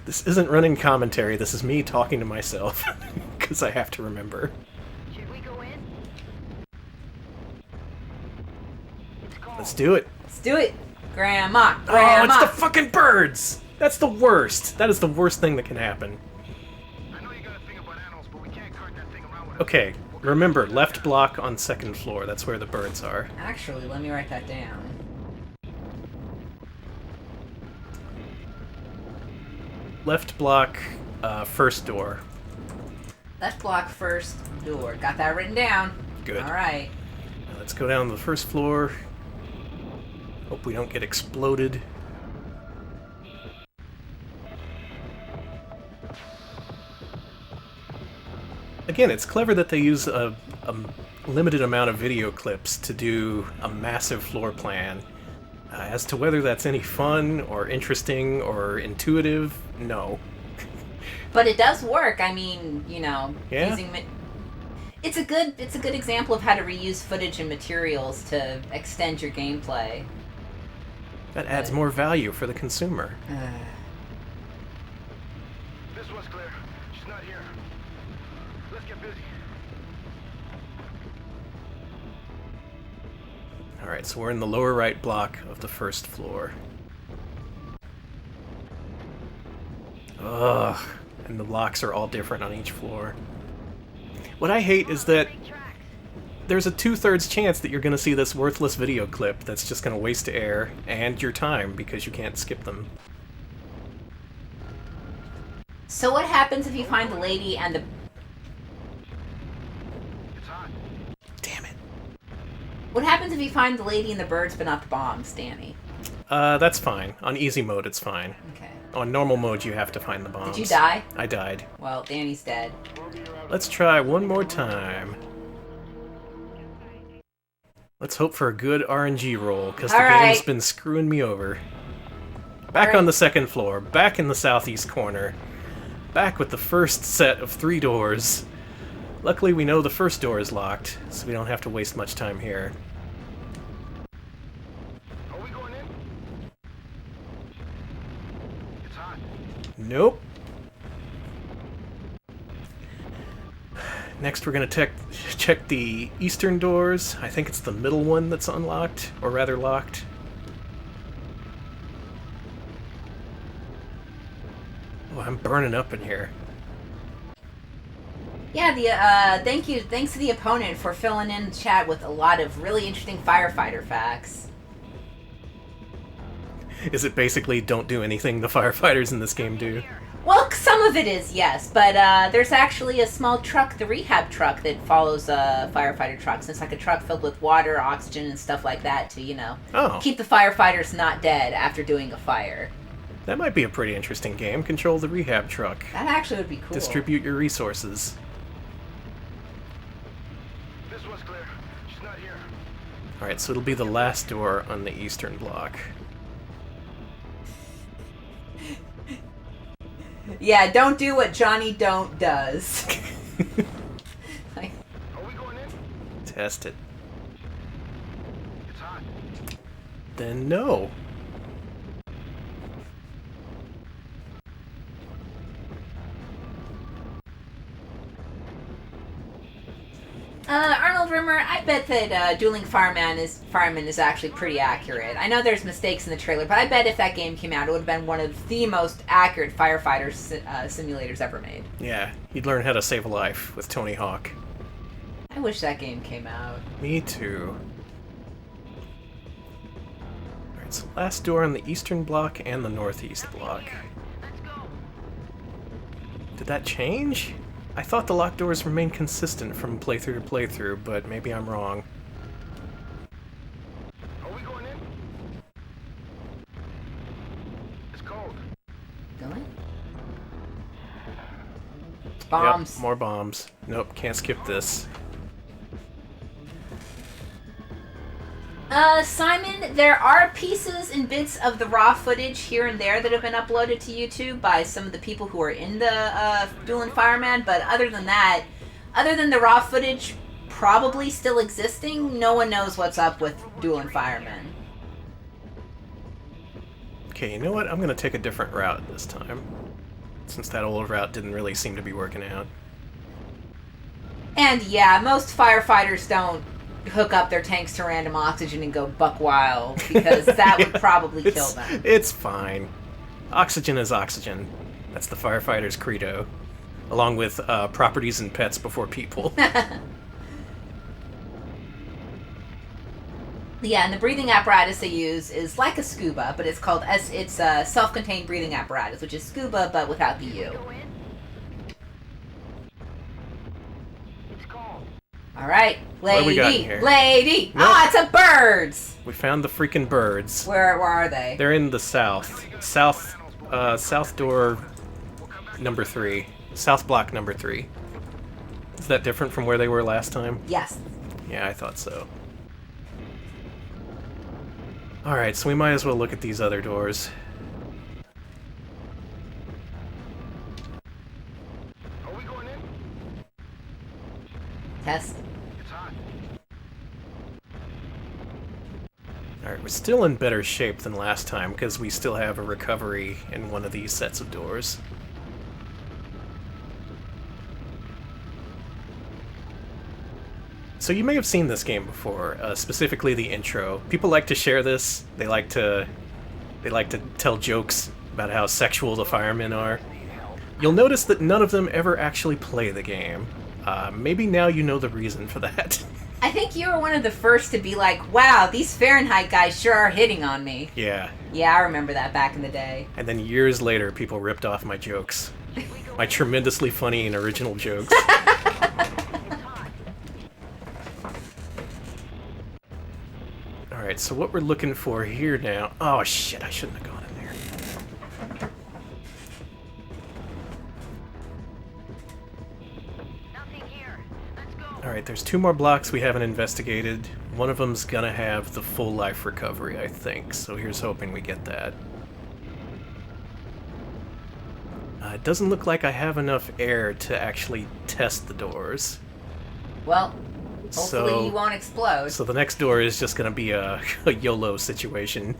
This isn't running commentary, this is me talking to myself, because I have to remember. Should we go in? Let's do it. Let's do it. Grandma, Oh, Grandma. it's the fucking birds! That's the worst! That is the worst thing that can happen. I know you got a thing about animals, but we can't cart that thing around with us. Okay, remember, left block on second floor, that's where the birds are. Actually, let me write that down. Left block, first door. Left block, first door. Got that written down. Good. Alright. Now let's go down to the first floor. Hope we don't get exploded. Again, it's clever that they use a limited amount of video clips to do a massive floor plan. As to whether that's any fun or interesting or intuitive, no. But it does work. I mean, you know, Yeah. using it's a good example of how to reuse footage and materials to extend your gameplay. That adds more value for the consumer. This was clear. She's not here. Let's get busy. Alright, so we're in the lower right block of the first floor. Ugh, and the locks are all different on each floor. What I hate is that there's a 2/3 chance that you're going to see this worthless video clip that's just going to waste air and your time because you can't skip them. So what happens if you find the lady and the... Damn it. What happens if you find the lady and the birds but not the bombs, Danny? That's fine. On easy mode, it's fine. Okay. On normal mode, you have to find the bombs. Did you die? I died. Well, Danny's dead. Let's try one more time. Let's hope for a good RNG roll, because the game's been screwing me over. Back on the second floor, back in the southeast corner. Back with the first set of 3 doors. Luckily, we know the first door is locked, so we don't have to waste much time here. Are we going in? It's hot. Nope. Next, we're going to check the eastern doors. I think it's the middle one that's unlocked, or rather locked. Oh, I'm burning up in here. Yeah, thanks to the opponent for filling in the chat with a lot of really interesting firefighter facts. Is it basically don't do anything the firefighters in this game do? Well, some of it is, yes, but there's actually a small truck, the rehab truck, that follows firefighter trucks. It's like a truck filled with water, oxygen, and stuff like that to, keep the firefighters not dead after doing a fire. That might be a pretty interesting game. Control the rehab truck. That actually would be cool. Distribute your resources. This one's clear. She's not here. Alright, so it'll be the last door on the eastern block. Yeah, don't do what Johnny Don't does. Like, Are we going in? Test it. It's hot. Then no. Arnold Rimmer, I bet that Dueling Fireman is actually pretty accurate. I know there's mistakes in the trailer, but I bet if that game came out, it would have been one of the most accurate firefighter simulators ever made. Yeah, you'd learn how to save a life with Tony Hawk. I wish that game came out. Me too. Alright, so last door on the eastern block and the northeast block. Did that change? I thought the locked doors remained consistent from playthrough to playthrough, but maybe I'm wrong. Are we going in? It's cold. Going? Bombs. Yep, more bombs. Nope, can't skip this. Simon, there are pieces and bits of the raw footage here and there that have been uploaded to YouTube by some of the people who are in the Dueling Fireman, but other than that, other than the raw footage probably still existing, no one knows what's up with Dueling Fireman. Okay, you know what? I'm gonna take a different route this time, since that old route didn't really seem to be working out. And yeah, most firefighters don't hook up their tanks to random oxygen and go buck wild, because that would probably kill them. It's fine. Oxygen is oxygen. That's the firefighter's credo. Along with properties and pets before people. Yeah, and the breathing apparatus they use is like a scuba, but it's called it's a self-contained breathing apparatus, which is scuba but without the U. All right, lady, What do we got in here? lady. Nope. Ah, it's a birds. We found the freaking birds. Where are they? They're in the south. South door number 3. South block number 3. Is that different from where they were last time? Yes. Yeah, I thought so. Alright, so we might as well look at these other doors. Are we going in? Test. It's hot. Alright, we're still in better shape than last time because we still have a recovery in one of these sets of doors. So you may have seen this game before, specifically the intro. People like to share this. They like to tell jokes about how sexual the firemen are. You'll notice that none of them ever actually play the game. Maybe now you know the reason for that. I think you were one of the first to be like, wow, these Fahrenheit guys sure are hitting on me. Yeah. Yeah, I remember that back in the day. And then years later, people ripped off my jokes. My tremendously funny and original jokes. Alright, so what we're looking for here now... Oh shit, I shouldn't have gone in there. Alright, there's 2 more blocks we haven't investigated. One of them's gonna have the full life recovery, I think, so here's hoping we get that. It doesn't look like I have enough air to actually test the doors. Well, hopefully you won't explode. So the next door is just gonna be a YOLO situation.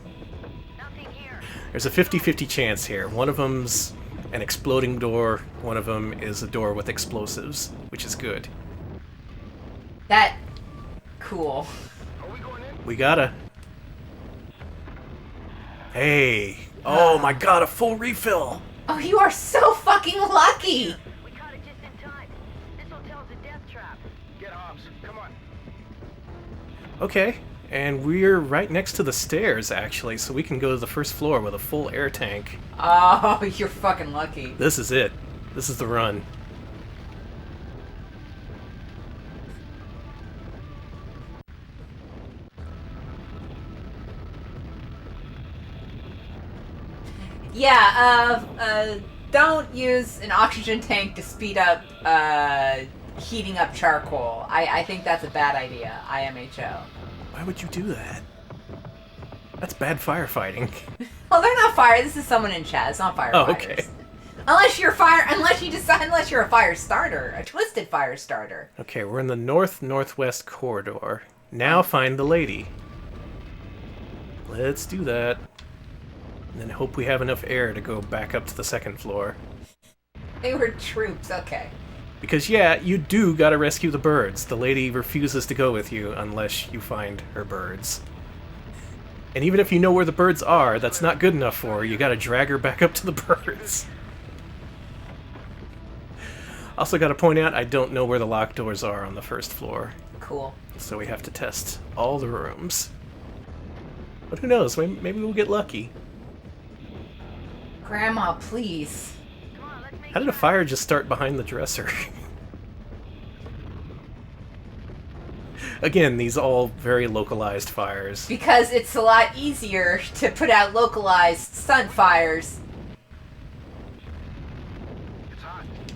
There's a 50-50 chance here. One of them's an exploding door, one of them is a door with explosives, which is good. That... cool. We gotta... Hey! Oh my god, a full refill! Oh, you are so fucking lucky! We caught it just in time. This hotel's a death trap. Get Hobbs. Come on. Okay, and we're right next to the stairs, actually, so we can go to the first floor with a full air tank. Oh, you're fucking lucky. This is it. This is the run. Yeah, don't use an oxygen tank to speed up, heating up charcoal. I think that's a bad idea, IMHO. Why would you do that? That's bad firefighting. Well, they're not fire. This is someone in chat. It's not firefighters. Oh, okay. Unless you're a fire starter, a twisted fire starter. Okay, we're in the north-northwest corridor. Now find the lady. Let's do that. And then hope we have enough air to go back up to the second floor. They were troops, okay. Because, yeah, you do gotta rescue the birds. The lady refuses to go with you unless you find her birds. And even if you know where the birds are, that's not good enough for her. You gotta drag her back up to the birds. Also gotta point out, I don't know where the locked doors are on the first floor. Cool. So we have to test all the rooms. But who knows, maybe we'll get lucky. Grandma, please. How did a fire just start behind the dresser? Again, these all very localized fires. Because it's a lot easier to put out localized sun fires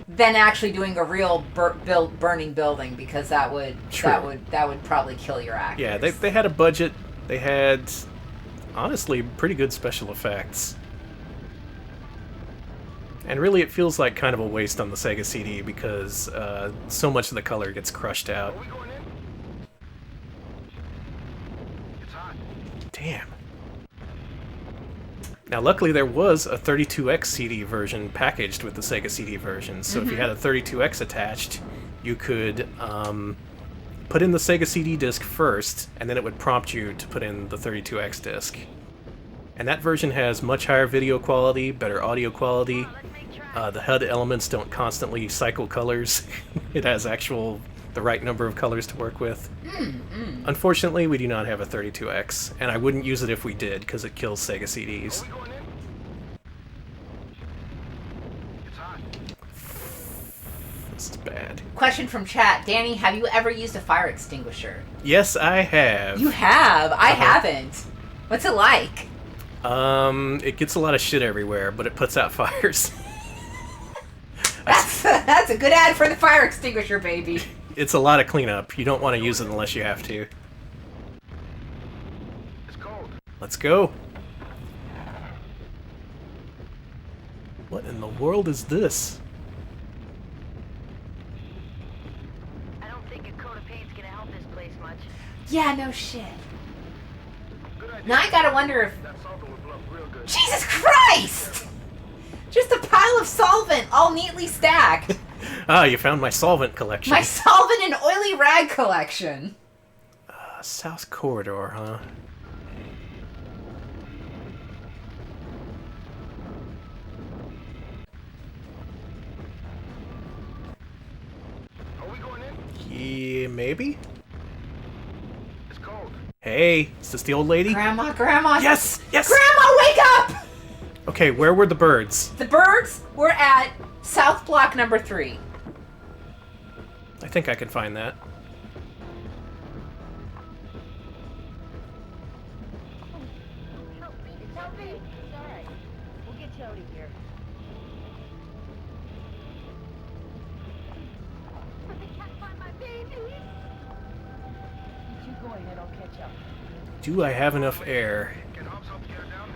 than actually doing a real burning building, because that would probably kill your actors. Yeah, they had a budget. They had, honestly, pretty good special effects. And really, it feels like kind of a waste on the Sega CD because so much of the color gets crushed out. Damn. Now, luckily, there was a 32X CD version packaged with the Sega CD version, so if you had a 32X attached, you could put in the Sega CD disc first, and then it would prompt you to put in the 32X disc. And that version has much higher video quality, better audio quality. The HUD elements don't constantly cycle colors. It has the right number of colors to work with. Unfortunately, we do not have a 32X, and I wouldn't use it if we did, because it kills Sega CDs. This is bad. Question from chat. Danny, have you ever used a fire extinguisher? Yes, I have. You have? I haven't. What's it like? It gets a lot of shit everywhere, but it puts out fires. That's a good ad for the fire extinguisher, baby. It's a lot of cleanup. You don't want to use it unless you have to. It's cold. Let's go. What in the world is this? I don't think a coat of paint's gonna help this place much. Yeah, no shit. Good idea. Now I gotta wonder if... That solvent would blow up real good. Jesus Christ! Just a pile of solvent, all neatly stacked. Ah, you found my solvent collection. My solvent and oily rag collection. South Corridor, huh? Are we going in? Yeah, maybe? It's cold. Hey, is this the old lady? Grandma. Yes! Yes! Grandma, wake up! Okay, where were the birds? The birds were at South Block number 3. I think I can find that. Help me. It's all right. We'll get you out of here. But they can't find my baby. You go ahead, I'll catch up. Do I have enough air? Can Hobbs help you get down?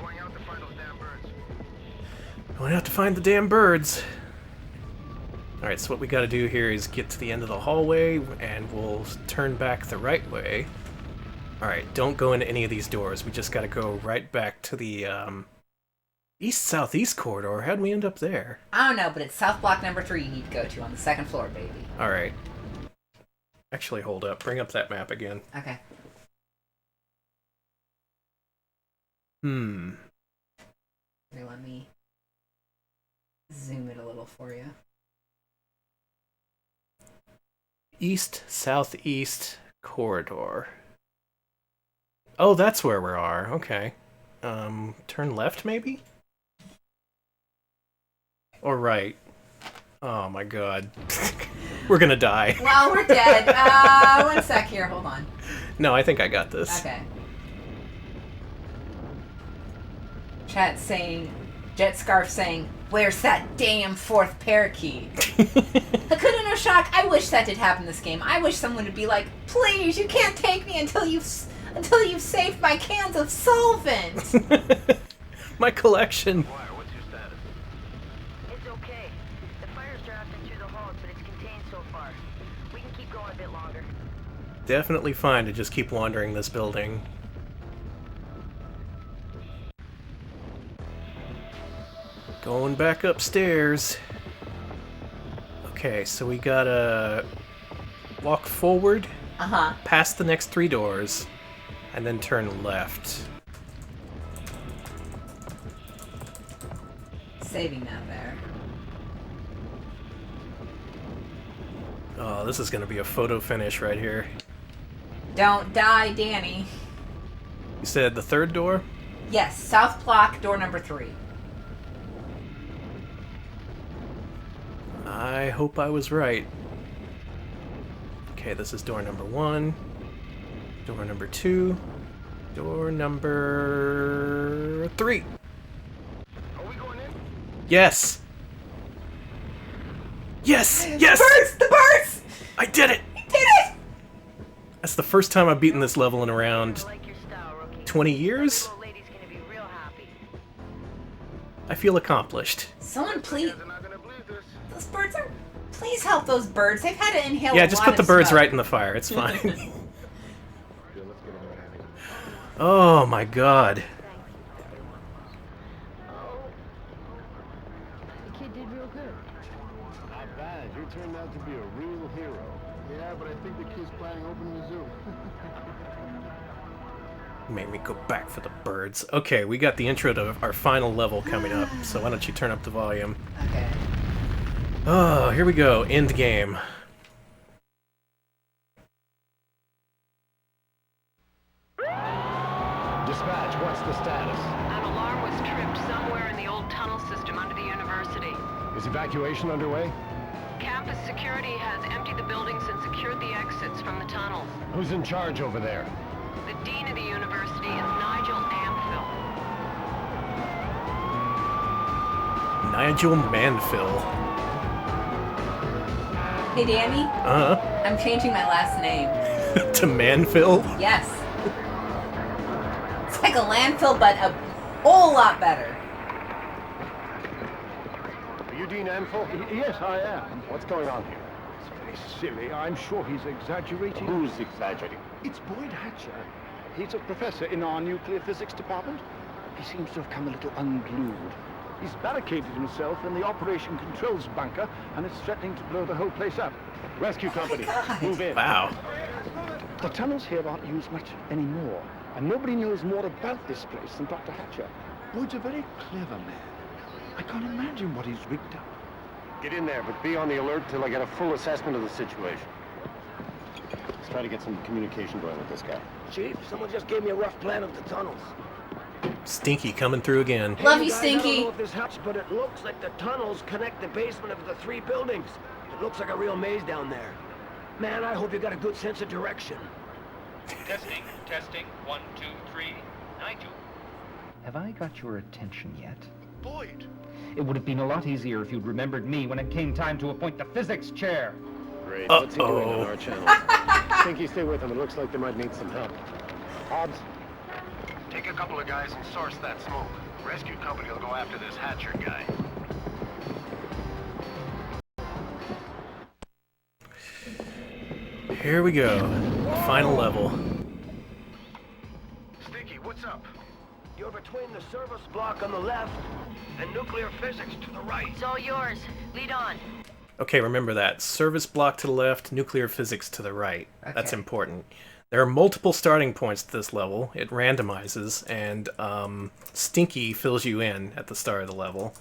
Going out to find those damn birds. Going out to find the damn birds. Alright, so what we gotta do here is get to the end of the hallway, and we'll turn back the right way. Alright, don't go into any of these doors. We just gotta go right back to the, east-southeast corridor. How'd we end up there? I don't know, but it's South Block number 3 you need to go to on the 2nd floor, baby. Alright. Actually, hold up. Bring up that map again. Okay. Hmm. Here, let me zoom it a little for you. East-southeast corridor. Oh, that's where we are. Okay. Turn left, maybe? Or right. Oh my god. We're gonna die. Well, we're dead. 1 sec here, hold on. No, I think I got this. Okay. Chat saying, Jet Scarf saying, where's that damn 4th parakeet? Hakuna no Shock, I wish that did happen this game. I wish someone would be like, please, you can't take me until you've saved my cans of solvent. My collection. Wire, what's your status? It's okay. The fire's drafting through the halls, but it's contained so far. We can keep going a bit longer. Definitely fine to just keep wandering this building. Going back upstairs. Okay, so we gotta walk forward, Uh-huh. past the next 3 doors, and then turn left. Saving that there. Oh, this is gonna be a photo finish right here. Don't die, Danny. You said the 3rd door? Yes, South Block, door number 3. I hope I was right. Okay, this is door number 1. Door number 2. Door number 3. Are we going in? Yes! Yes! Yes! The birds! I did it! You did it! That's the first time I've beaten this level in around I like your style, Rookie. 20 years? Little lady's gonna be real happy. I feel accomplished. Someone please... They're not gonna believe this. Those birds are... Please help those birds. They've had to inhale Yeah, a just lot put the of birds smoke. right in the fire. It's fine. Oh my god. The kid did real good. Not bad. You turned out to be a real hero. Yeah, but I think the kid's planning opening a zoo. Made me go back for the birds. Okay, we got the intro to our final level coming up, so why don't you turn up the volume? Okay. Oh, here we go. End game. Dispatch, what's the status? An alarm was tripped somewhere in the old tunnel system under the university. Is evacuation underway? Campus security has emptied the buildings and secured the exits from the tunnels. Who's in charge over there? The dean of the university is Nigel Amphil. Nigel Manfill. Hey, Danny, I'm changing my last name. To Manfill? Yes. It's like a landfill, but a whole lot better. Are you Dean Amphil? Yes, I am. What's going on here? It's very silly. I'm sure he's exaggerating. Who's exaggerating? It's Boyd Hatcher. He's a professor in our nuclear physics department. He seems to have come a little unglued. He's barricaded himself in the operation controls bunker and is threatening to blow the whole place up. Rescue company, God. move in. Wow. The tunnels here aren't used much anymore, and nobody knows more about this place than Dr. Hatcher. Lloyd's a very clever man. I can't imagine what he's rigged up. Get in there, but be on the alert till I get a full assessment of the situation. Let's try to get some communication going with this guy. Chief, someone just gave me a rough plan of the tunnels. Stinky coming through again. Love you, guys, I don't Stinky. know if this helps, but it looks like the tunnels connect the basement of the 3 buildings. It looks like a real maze down there. Man, I hope you got a good sense of direction. Testing, testing. 1, 2, 3. 92. Have I got your attention yet? Boyd! It would have been a lot easier if you'd remembered me when it came time to appoint the physics chair. Great. What's he doing on our channel? Stinky, stay with him. It looks like they might need some help. Hobbs, take a couple of guys and source that smoke. Rescue company will go after this Hatcher guy. Here we go. Final level. Stinky, what's up? You're between the service block on the left and nuclear physics to the right. It's all yours. Lead on. Okay, remember that. Service block to the left, nuclear physics to the right. That's Okay. important. There are multiple starting points to this level. It randomizes, and Stinky fills you in at the start of the level.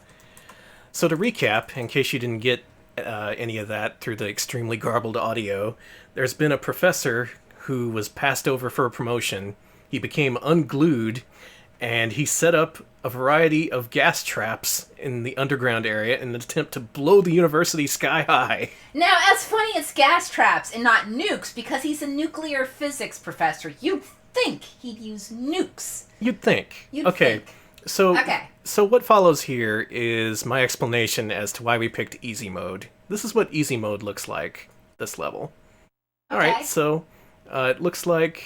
So to recap, in case you didn't get any of that through the extremely garbled audio, there's been a professor who was passed over for a promotion. He became unglued, and he set up a variety of gas traps in the underground area in an attempt to blow the university sky high. Now, it's funny it's gas traps and not nukes because he's a nuclear physics professor. You'd think he'd use nukes. You'd think. You'd okay. think. So Okay. So what follows here is my explanation as to why we picked easy mode. This is what easy mode looks like, this level. Okay. Alright, so it looks like,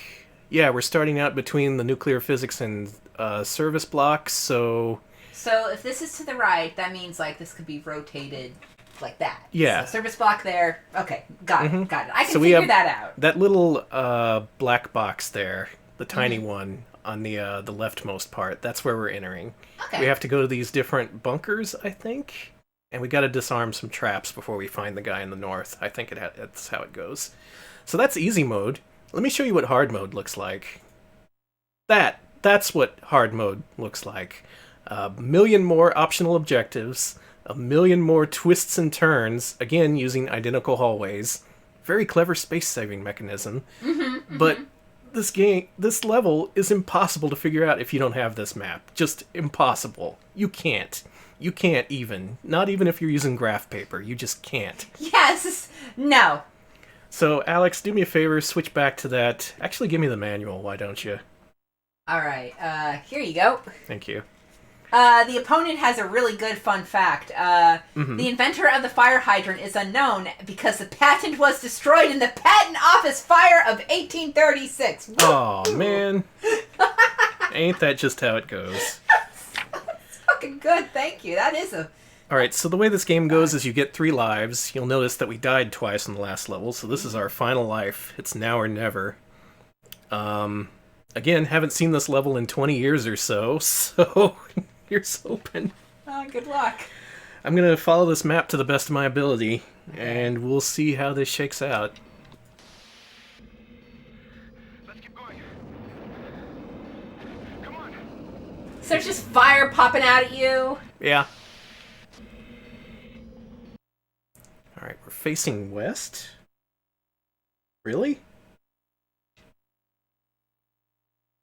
yeah, we're starting out between the nuclear physics and service blocks, so... So if this is to the right, that means like this could be rotated like that. Yeah. So service block there. Okay, got it. Got it. I can So we figure have that out. that little black box there, the tiny one on the leftmost part, that's where we're entering. Okay. We have to go to these different bunkers, I think, and we got to disarm some traps before we find the guy in the north. I think that's how it goes. So that's easy mode. Let me show you what hard mode looks like. That's what hard mode looks like. A million more optional objectives, a million more twists and turns, again using identical hallways. Very clever space-saving mechanism. But this level is impossible to figure out if you don't have this map. Just impossible. You can't. You can't even. Not even if you're using graph paper. You just can't. Yes. No. So, Alex, do me a favor, switch back to that. Actually, give me the manual, why don't you? All right. Here you go. Thank you. The opponent has a really good fun fact. The inventor of the fire hydrant is unknown because the patent was destroyed in the Patent Office fire of 1836. Oh man. Ain't that just how it goes? That's fucking good. Thank you. That is a... Alright, so the way this game goes is you get 3 lives. You'll notice that we died twice in the last level, so this is our final life. It's now or never. Again, haven't seen this level in 20 years or so, so here's hoping. good luck. I'm gonna follow this map to the best of my ability, and we'll see how this shakes out. Let's keep going. Come on. So there's just fire popping out at you. Yeah. Alright, we're facing west? Really?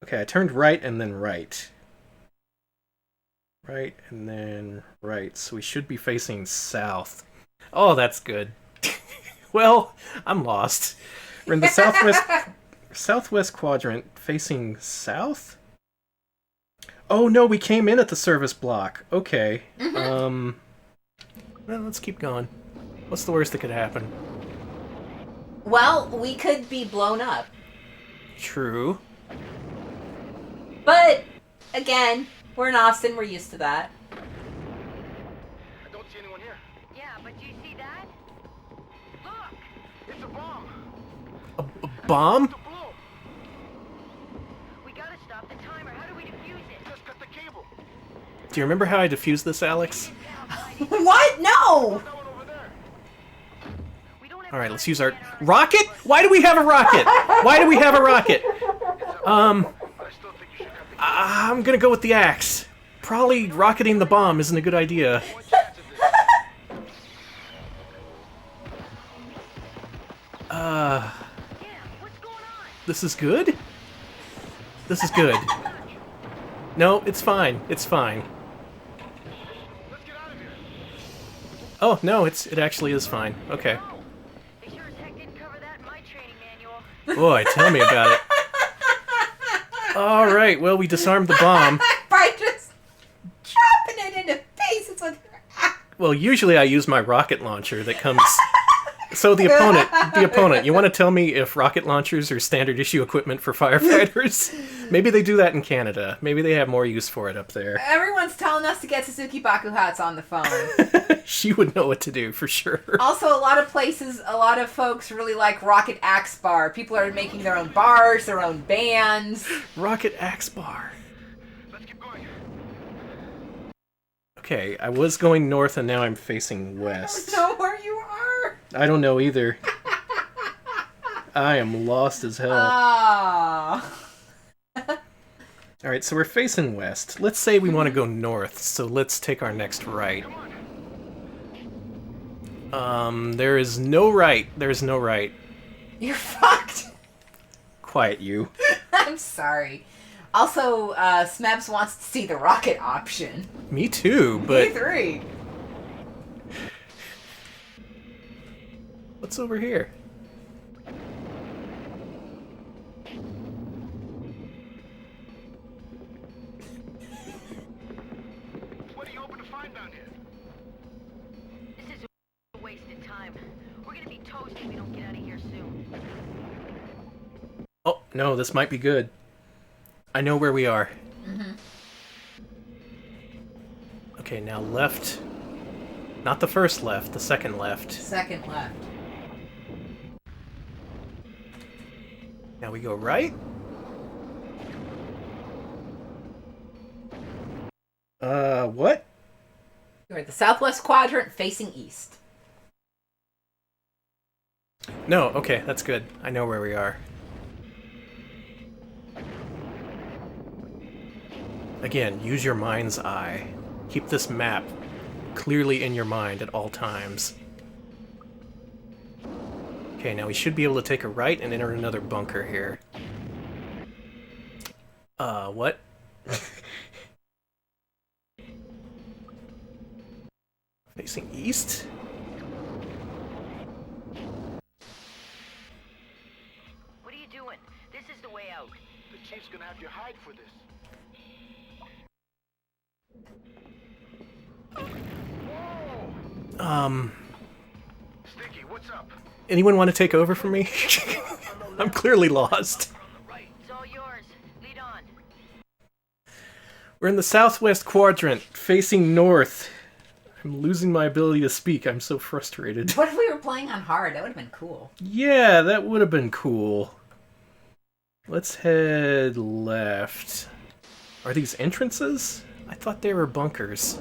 Okay, I turned right and then right. Right and then right, so we should be facing south. Oh, that's good. Well, I'm lost. We're in the southwest quadrant, facing south? Oh no, we came in at the service block. Okay. Well, let's keep going. What's the worst that could happen? Well, we could be blown up. True. But, again, we're in Austin. We're used to that. I don't see anyone here. Yeah, but do you see that? Look! It's a bomb. A bomb? To blow. We gotta stop the timer. How do we defuse it? Just cut the cable. Do you remember how I defused this, Alex? What? No! Alright, let's use our... Rocket? Why do we have a rocket? Why do we have a rocket? I'm gonna go with the axe. Probably rocketing the bomb isn't a good idea. This is good? This is good. No, it's fine. It's fine. Oh, no, it actually is fine. Okay. Boy, tell me about it. Alright, well, we disarmed the bomb. By just chopping it into pieces with her. Well, usually I use my rocket launcher that comes... So the opponent, you want to tell me if rocket launchers are standard issue equipment for firefighters? Maybe they do that in Canada. Maybe they have more use for it up there. Everyone's telling us to get Suzuki Baku hats on the phone. She would know what to do, for sure. Also, a lot of places, a lot of folks really like Rocket Axe Bar. People are making their own bars, their own bands. Rocket Axe Bar. Okay, I was going north and now I'm facing west. I don't know where you are. I don't know either. I am lost as hell. Alright, so we're facing west. Let's say we want to go north, so let's take our next right. There is no right. There's no right. You're fucked. Quiet you. I'm sorry. Also, Smebs wants to see the rocket option. Me too, but... Me three. What's over here? What are you hoping to find down here? This is a waste of time. We're gonna be toast if we don't get out of here soon. Oh, no, this might be good. I know where we are. Mm-hmm. Okay, now left. Not the first left, the second left. Second left. Now we go right. What? You're at the southwest quadrant facing east. No, okay, that's good. I know where we are. Again, use your mind's eye. Keep this map clearly in your mind at all times. Okay, now we should be able to take a right and enter another bunker here. What? Facing east? What are you doing? This is the way out. The chief's gonna have you hide for this. Sticky, what's up? Anyone want to take over for me? I'm clearly lost. It's all yours. Lead on. We're in the southwest quadrant, facing north. I'm losing my ability to speak. I'm so frustrated. What if we were playing on hard? That would have been cool. Yeah, that would have been cool. Let's head left. Are these entrances? I thought they were bunkers.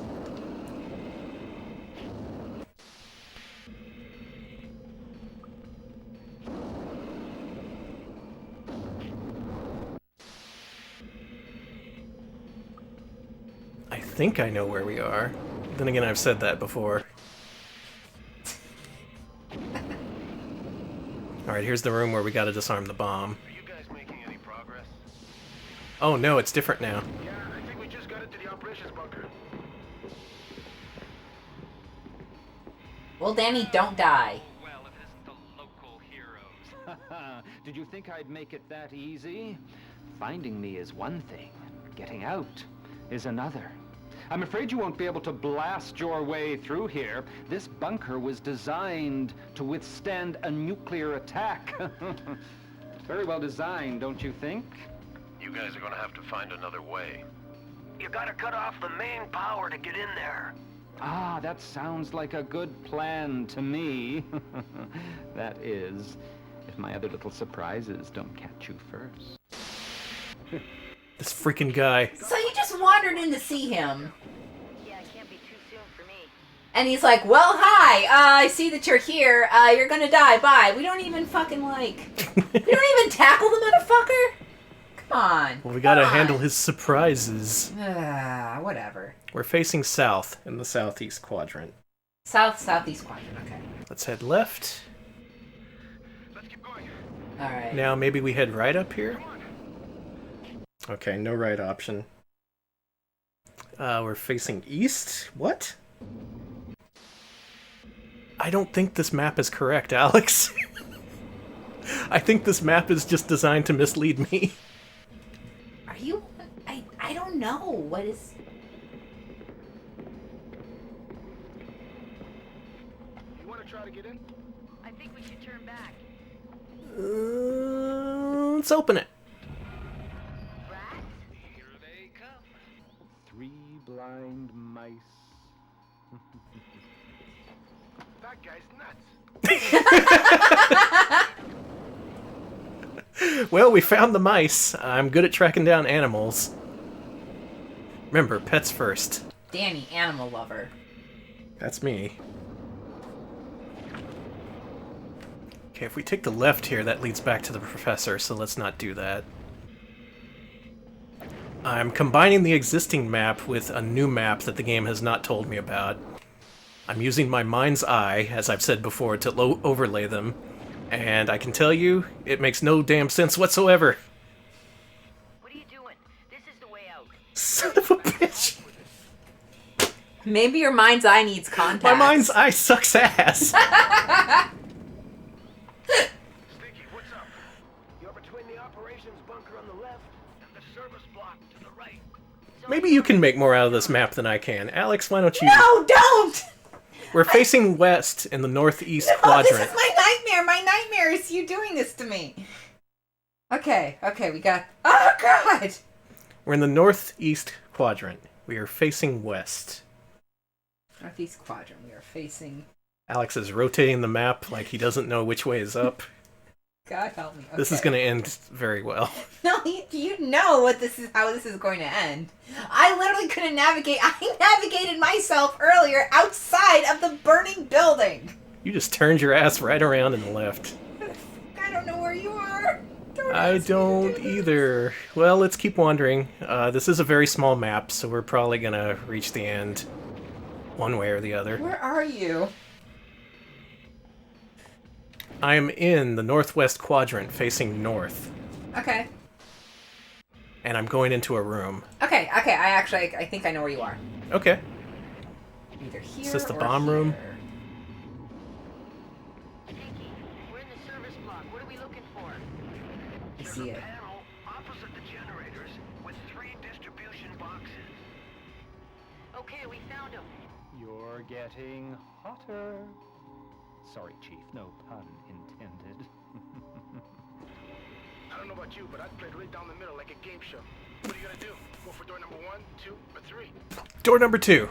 I think I know where we are. Then again, I've said that before. Alright, here's the room where we gotta disarm the bomb. Are you guys making any progress? Oh no, it's different now. Yeah, I think we just got into the operations bunker. Well, Danny, don't die. Well, it isn't the local heroes. Did you think I'd make it that easy? Finding me is one thing. Getting out is another. I'm afraid you won't be able to blast your way through here. This bunker was designed to withstand a nuclear attack. Very well designed, don't you think? You guys are gonna have to find another way. You gotta cut off the main power to get in there. Ah, that sounds like a good plan to me. That is, if my other little surprises don't catch you first. This freaking guy. So you just wandered in to see him. And he's like, well, hi, I see that you're here. You're gonna die. Bye. We don't even fucking, like... we don't even tackle the motherfucker? Come on. Well, we gotta handle his surprises. Whatever. We're facing south in the southeast quadrant. Southeast quadrant, okay. Let's head left. Let's keep going. Alright. Now maybe we head right up here? Okay, no right option. We're facing east? What? I don't think this map is correct, Alex. I think this map is just designed to mislead me. Are you... I don't know. What is... You want to try to get in? I think we should turn back. Let's open it. Rats? Here they come. 3 blind mice. That guy's nuts. Well, we found the mice. I'm good at tracking down animals. Remember, pets first. Danny, animal lover. That's me. Okay, if we take the left here, that leads back to the professor, so let's not do that. I'm combining the existing map with a new map that the game has not told me about. I'm using my mind's eye, as I've said before, to overlay them. And I can tell you, it makes no damn sense whatsoever. What are you doing? This is the way out. Son of a bitch. Maybe your mind's eye needs contacts. My mind's eye sucks ass. Stinky, what's up? You're between the operations bunker on the left And the service block to the right. Maybe you can make more out of this map than I can. Alex, why don't you... No, don't! We're facing west in the northeast No, quadrant. this is my nightmare. My nightmare is you doing this to me. Okay, we got... Oh, God! We're in the northeast quadrant. We are facing west. Northeast quadrant. We are facing... Alex is rotating the map like he doesn't know which way is up. God help me. Okay. This is going to end very well. No, you know what this is. How this is going to end. I literally couldn't navigate. I navigated myself earlier outside of the burning building. You just turned your ass right around and left. I don't know where you are. I don't either. Well, let's keep wandering. This is a very small map, so we're probably going to reach the end one way or the other. Where are you? I'm in the northwest quadrant facing north. Okay. And I'm going into a room. Okay. I think I know where you are. Okay. Either here Is this the or bomb room? here. Stinky, we're in the service block. What are we looking for? I see it. Panel opposite the generators with 3 distribution boxes. Okay, we found him. You're getting hotter. Sorry, Chief, no pun intended. I don't know about you, but I'd play right down the middle like a game show. What are you gonna do? Go for door number 1, 2, or 3? Door number 2.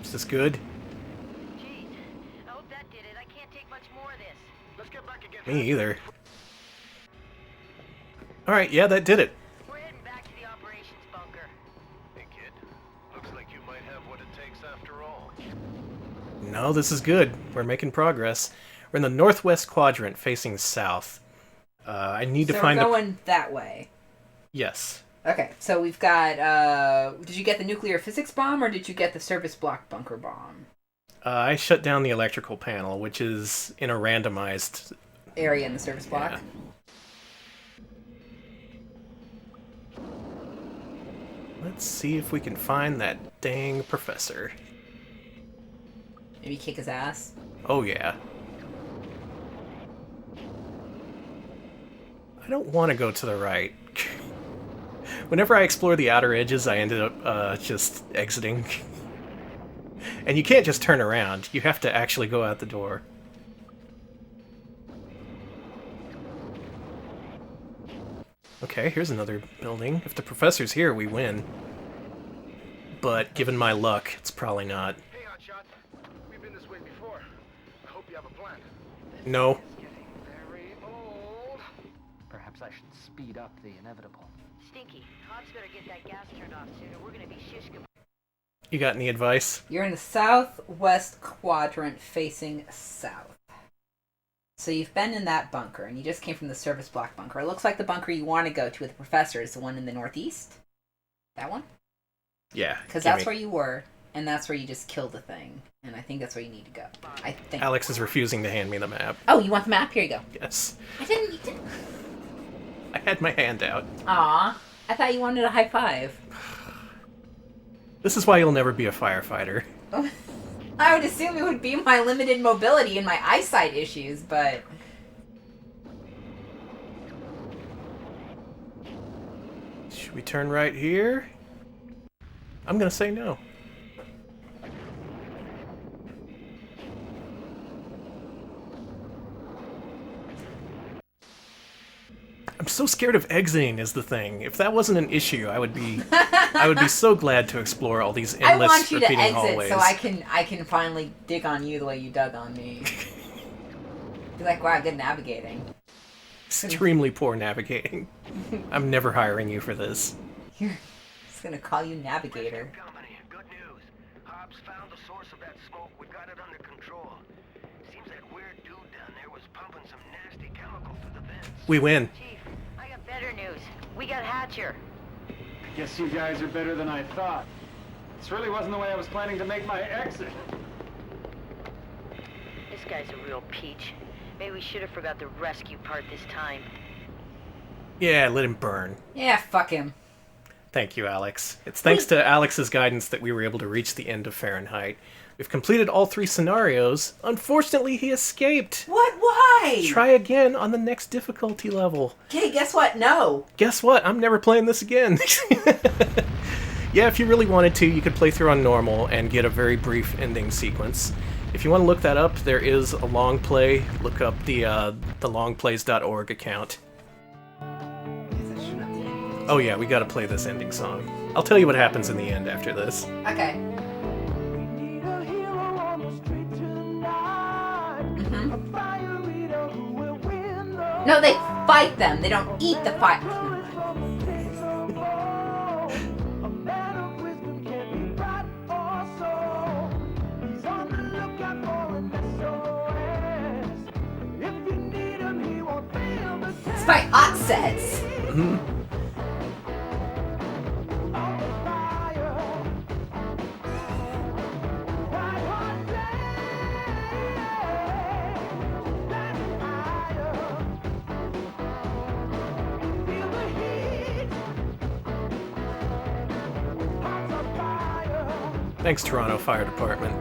Is this good? Jeez, I hope that did it. I can't take much more of this. Let's get back again. Me either. Alright, yeah, that did it. We're heading back to the operations bunker. Hey, kid. Looks like you might have what it takes after all. No, this is good. We're making progress. We're in the northwest quadrant facing south. I need to find we're going that way. Yes. Okay, so we've got, did you get the nuclear physics bomb, or did you get the service block bunker bomb? I shut down the electrical panel, which is in a randomized... area in the service block? Yeah. Let's see if we can find that dang professor. Maybe kick his ass? Oh, yeah. I don't want to go to the right. Whenever I explore the outer edges, I ended up just exiting. And you can't just turn around. You have to actually go out the door. Okay, here's another building. If the professor's here, we win. But given my luck, it's probably not. Hey, Hotshot. We've been this way before. I hope you have a plan. No. Very old. Perhaps I should speed up the inevitable. Stinky, Hobbs better get that gas turned off sooner. We're gonna be shish kebab. You got any advice? You're in the southwest quadrant facing south. So you've been in that bunker, and you just came from the service block bunker. It looks like the bunker you want to go to with the professor is the one in the northeast. That one? Yeah. Because that's where you were, and that's where you just killed the thing. And I think that's where you need to go. I think. Alex is refusing to hand me the map. Oh, you want the map? Here you go. Yes. You didn't. I had my hand out. Aw. I thought you wanted a high five. This is why you'll never be a firefighter. I would assume it would be my limited mobility and my eyesight issues, but... Should we turn right here? I'm gonna say no. I'm so scared of exiting is the thing. If that wasn't an issue, I would be so glad to explore all these endless I want you to repeating exit hallways. so I can finally dig on you the way you dug on me. Be like, wow, good navigating. Extremely poor navigating. I'm never hiring you for this. You're just gonna call you Navigator. Company, good news. Hobbs found the source of that smoke. We got it under control. Seems that weird dude down there was pumping some nasty chemical through the vents. We win. Chief, I got better news. We got Hatcher. Guess you guys are better than I thought. This really wasn't the way I was planning to make my exit. This guy's a real peach. Maybe we should have forgot the rescue part this time. Yeah, let him burn. Yeah, fuck him. Thank you, Alex. It's thanks to Alex's guidance that we were able to reach the end of Fahrenheit. We've completed all 3 scenarios. Unfortunately, he escaped. What? Why? Try again on the next difficulty level. Okay, guess what? No. Guess what? I'm never playing this again. Yeah, if you really wanted to, you could play through on normal and get a very brief ending sequence. If you want to look that up, there is a long play. Look up the longplays.org account. Oh yeah, we gotta play this ending song. I'll tell you what happens in the end after this. Okay. No, they fight them. They don't eat the fight. It's by Hot Sets. Thanks, Toronto Fire Department.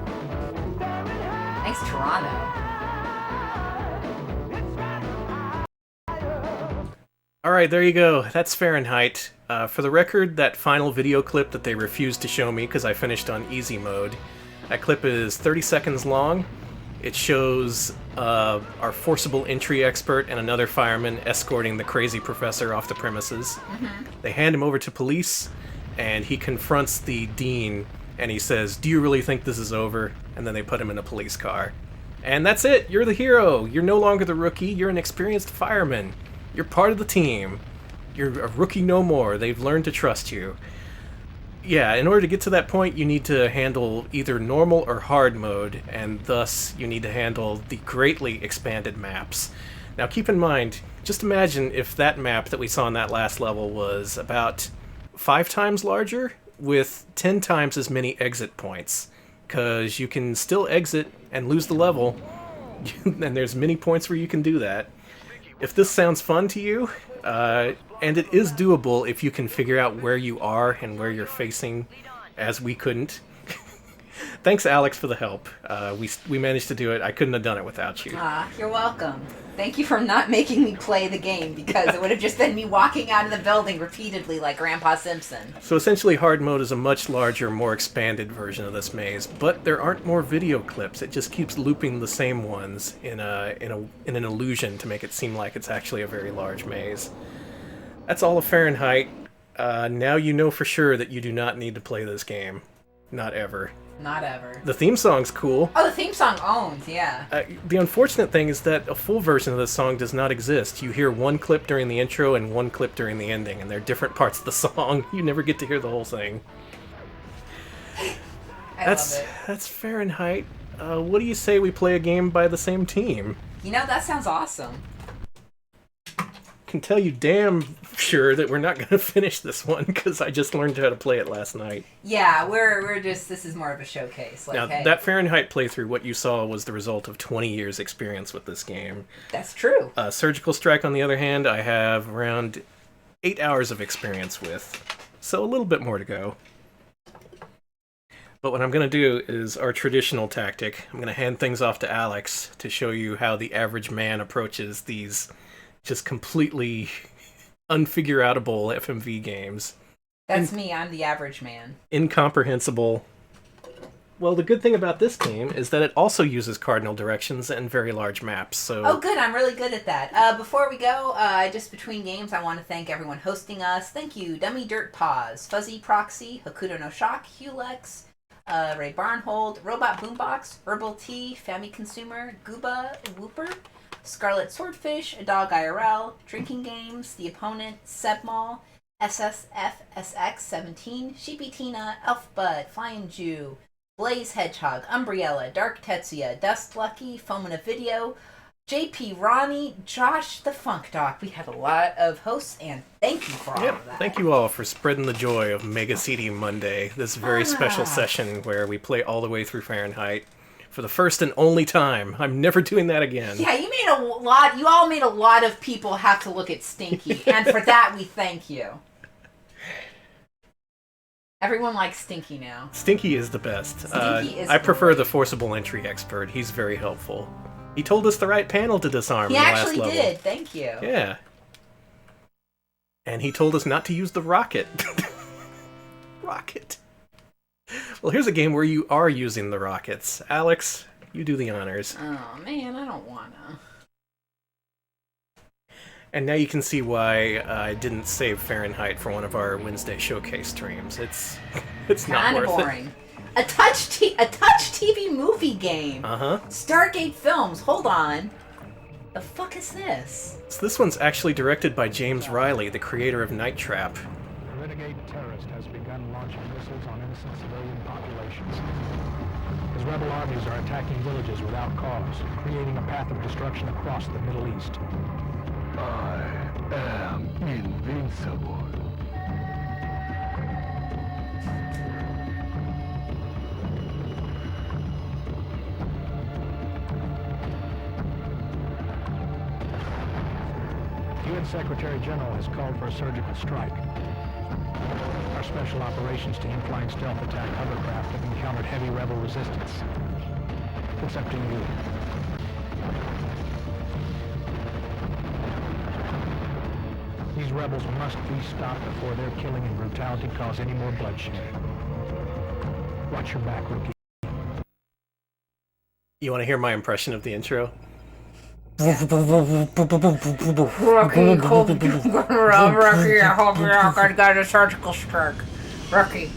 Thanks, Toronto. Alright, there you go. That's Fahrenheit. For the record, that final video clip that they refused to show me because I finished on easy mode, that clip is 30 seconds long. It shows our forcible entry expert and another fireman escorting the crazy professor off the premises. They hand him over to police, and he confronts the dean, and he says, "Do you really think this is over?" And then they put him in a police car. And that's it! You're the hero! You're no longer the rookie, you're an experienced fireman. You're part of the team. You're a rookie no more. They've learned to trust you. Yeah, in order to get to that point, you need to handle either normal or hard mode, and thus you need to handle the greatly expanded maps. Now keep in mind, just imagine if that map that we saw in that last level was about 5 times larger, with 10 times as many exit points. Because you can still exit and lose the level, and there's many points where you can do that. If this sounds fun to you, and it is doable if you can figure out where you are and where you're facing, as we couldn't. Thanks, Alex, for the help. We managed to do it. I couldn't have done it without you. Ah, you're welcome. Thank you for not making me play the game, because it would have just been me walking out of the building repeatedly like Grandpa Simpson. So essentially, hard mode is a much larger, more expanded version of this maze, but there aren't more video clips. It just keeps looping the same ones in an illusion to make it seem like it's actually a very large maze. That's all of Fahrenheit. Now you know for sure that you do not need to play this game. Not ever. Not ever. The theme song's cool. Oh, the theme song owns, yeah. The unfortunate thing is that a full version of the song does not exist. You hear one clip during the intro and one clip during the ending, and they're different parts of the song. You never get to hear the whole thing. I love it. That's Fahrenheit. What do you say we play a game by the same team? You know, that sounds awesome. Can tell you damn sure that we're not going to finish this one because I just learned how to play it last night. Yeah, we're just, this is more of a showcase. Like, Now, hey, that Fahrenheit playthrough, what you saw was the result of 20 years experience with this game. that's true. Surgical Strike, on the other hand, I have around 8 hours of experience with, so a little bit more to go. But what I'm going to do is our traditional tactic. I'm going to hand things off to Alex to show you how the average man approaches these just completely unfigure-outable FMV games. That's me, I'm the average man. Incomprehensible. Well, the good thing about this game is that it also uses cardinal directions and very large maps, so... Oh, good, I'm really good at that. Before we go, just between games, I want to thank everyone hosting us. Thank you, Dummy Dirt Paws, Fuzzy Proxy, Hakuto no Shock, Hulex, Ray Barnhold, Robot Boombox, Herbal Tea, Family Consumer, Gooba Whooper, Scarlet Swordfish, A Dog IRL, Drinking Games, The Opponent, Sebmall, SSFSX17, Sheepy Tina, Elfbud, Flying Jew, Blaze Hedgehog, Umbriella, Dark Tetsuya, Dust Lucky, Fomina Video, JP Ronnie, Josh the Funk Doc. We had a lot of hosts, and thank you for all of that. Thank you all for spreading the joy of Mega CD Monday, this very special session where we play all the way through Fahrenheit. For the first and only time. I'm never doing that again. Yeah, you all made a lot of people have to look at Stinky, and for that we thank you. Everyone likes Stinky now. Stinky is the best. I prefer the forcible entry expert. He's very helpful. He told us the right panel to disarm He in the last actually level. did, thank you. Yeah. And he told us not to use the rocket. Rocket. Well, here's a game where you are using the rockets. Alex, you do the honors. Oh, man, I don't wanna. And now you can see why I didn't save Fahrenheit for one of our Wednesday showcase streams. It's not worth boring. A touch TV movie game. Uh-huh. Stargate Films. Hold on. The fuck is this? So this one's actually directed by James Riley, the creator of Night Trap. A renegade terrorist has begun launching missiles on innocent civilian populations. His rebel armies are attacking villages without cause, creating a path of destruction across the Middle East. I am invincible. The UN Secretary General has called for a surgical strike. Our special operations team flying stealth attack hovercraft have encountered heavy rebel resistance. It's up to you. These rebels must be stopped before their killing and brutality cause any more bloodshed. Watch your back, rookie. You want to hear my impression of the intro? Rocky, I hope you're not gonna get a surgical strike. Rocky.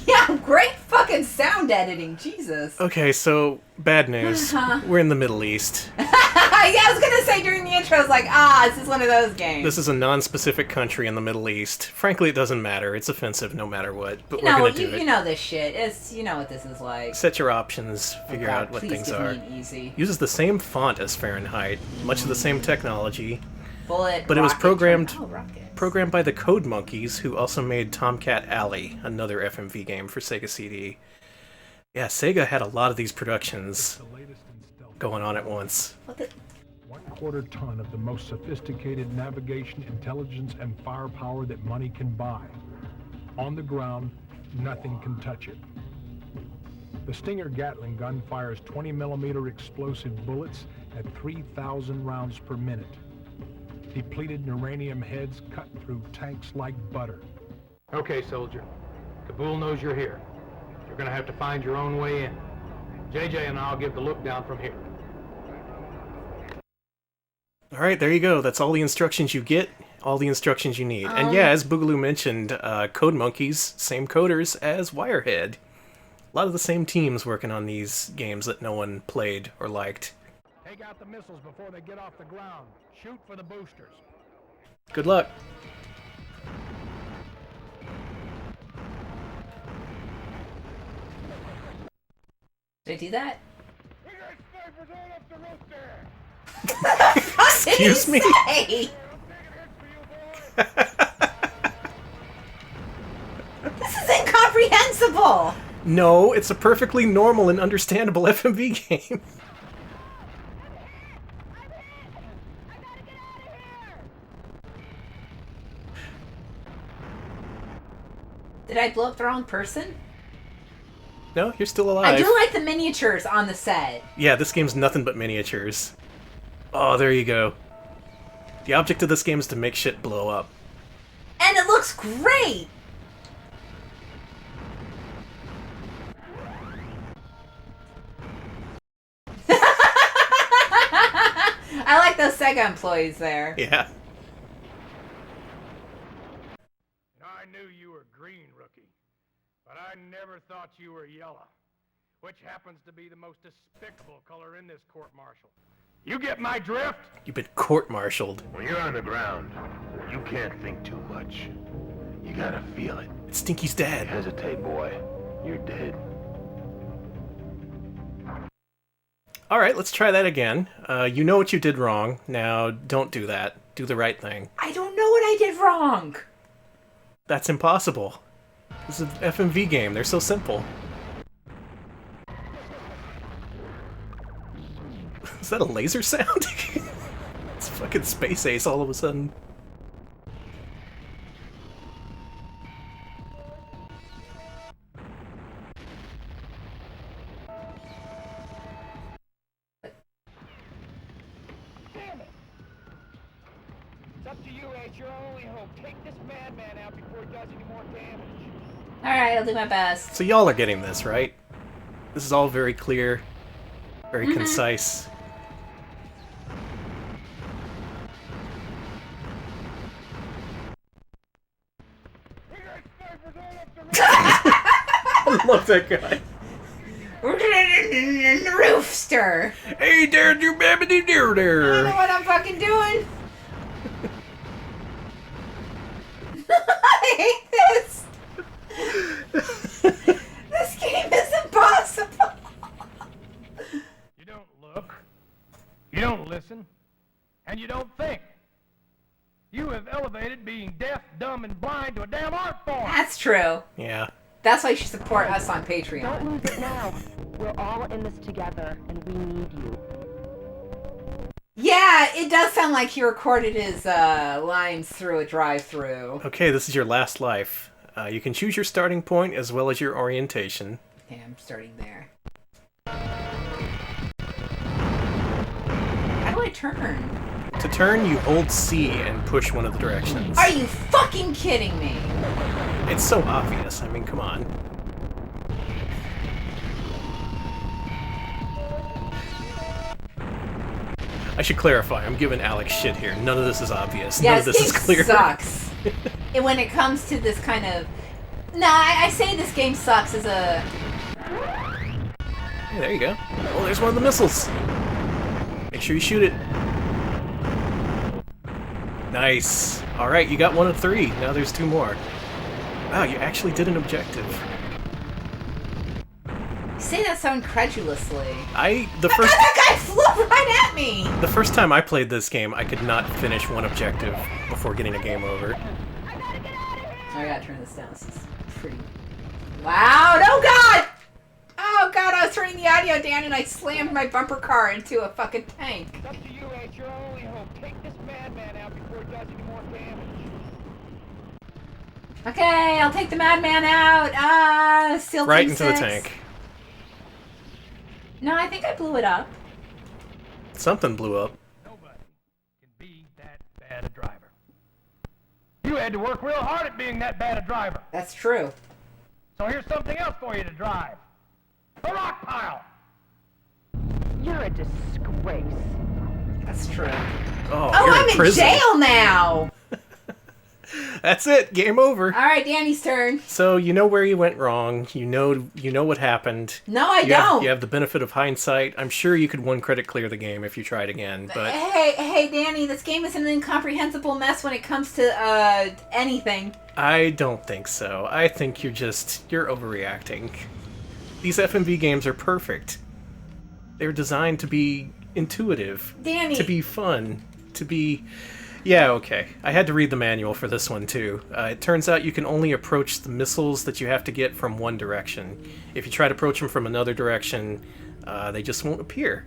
Yeah, great fucking sound editing, Jesus. Okay, so, bad news. We're in the Middle East. Yeah, I was gonna say during the intro, I was like, this is one of those games. This is a non-specific country in the Middle East. Frankly, it doesn't matter. It's offensive no matter what, but we're gonna do it. You know this shit. You know what this is like. Set your options, figure out what things are. Easy. Uses the same font as Fahrenheit, much of the same technology. Bullet, but it was programmed rockets. by the Code Monkeys, who also made Tomcat Alley, another FMV game for Sega CD. Yeah, Sega had a lot of these productions going on at once. 1/4 ton of the most sophisticated navigation, intelligence, and firepower that money can buy. On the ground, nothing can touch it. The Stinger Gatling gun fires 20mm explosive bullets at 3,000 rounds per minute. Depleted uranium heads cut through tanks like butter. Okay, soldier. Kabul knows you're here. You're gonna have to find your own way in. JJ and I'll give the look down from here. Alright, there you go. That's all the instructions you get, all the instructions you need. And yeah, as Boogaloo mentioned, Code Monkeys, same coders as Wirehead. A lot of the same teams working on these games that no one played or liked. Take out the missiles before they get off the ground. Shoot for the boosters. Good luck. Did I do that? We got snipers all up the roof there. Excuse me? Say? This is incomprehensible! No, it's a perfectly normal and understandable FMV game. Did I blow up the wrong person? No, you're still alive. I do like the miniatures on the set. Yeah, this game's nothing but miniatures. Oh, there you go. The object of this game is to make shit blow up. And it looks great! I like those Sega employees there. Yeah. I knew you were green, rookie, but I never thought you were yellow, which happens to be the most despicable color in this court-martial. You get my drift? You've been court-martialed. When you're on the ground, you can't think too much. You gotta feel it. It's Stinky's dad. Hesitate, boy. You're dead. Alright, let's try that again. You know what you did wrong. Now, don't do that. Do the right thing. I don't know what I did wrong. That's impossible. This is an FMV game. They're so simple. Is that a laser sound? It's fucking Space Ace all of a sudden. Damn it! It's up to you, Ace. Your only hope. Take this madman out before he does any more damage. Alright, I'll do my best. So y'all are getting this, right? This is all very clear, very concise. I love that guy. Roofster. Hey there, you babbity dear I there. don't know what I'm fucking doing. I hate this. This game is impossible. You don't look, you don't listen, and you don't think. You have elevated being deaf, dumb, and blind to a damn art form. That's true. Yeah. That's why you should support us on Patreon. Don't lose it now. We're all in this together, and we need you. Yeah, it does sound like he recorded his lines through a drive-through. Okay, this is your last life. You can choose your starting point as well as your orientation. Okay, I'm starting there. How do I turn? To turn, you hold C and push one of the directions. Are you fucking kidding me? It's so obvious. I mean, come on. I should clarify. I'm giving Alex shit here. None of this is obvious. Yeah, None of this is clear. Sucks. And when it comes to this kind of... No, I say this game sucks as a... Hey, there you go. Oh, there's one of the missiles. Make sure you shoot it. Nice. Alright, you got 1 of 3. Now there's 2 more. Wow, you actually did an objective. You say that so incredulously. The first That guy flew right at me! The first time I played this game, I could not finish one objective before getting a game over. I gotta turn this down. This is pretty loud. Oh god! Oh god, I was turning the audio down and I slammed my bumper car into a fucking tank. It's up to you, Ace. Your only hope. Take this madman out before he does any more damage. Okay, I'll take the madman out. Still Right Team into the 6. tank. No, I think I blew it up. Something blew up. Nobody can be that bad a driver. You had to work real hard at being that bad a driver. That's true. So here's something else for you to drive. A rock pile. You're a disgrace. That's true. Oh, Oh, you're I'm in prison. jail now! That's it. Game over. All right, Danny's turn. So you know where you went wrong. You know what happened. No, I don't. You have the benefit of hindsight. I'm sure you could one credit clear the game if you tried again. But hey, Danny, this game is an incomprehensible mess when it comes to anything. I don't think so. I think you're overreacting. These FMV games are perfect. They're designed to be intuitive, Danny, to be fun, to be... Yeah, okay. I had to read the manual for this one, too. It turns out you can only approach the missiles that you have to get from one direction. If you try to approach them from another direction, they just won't appear.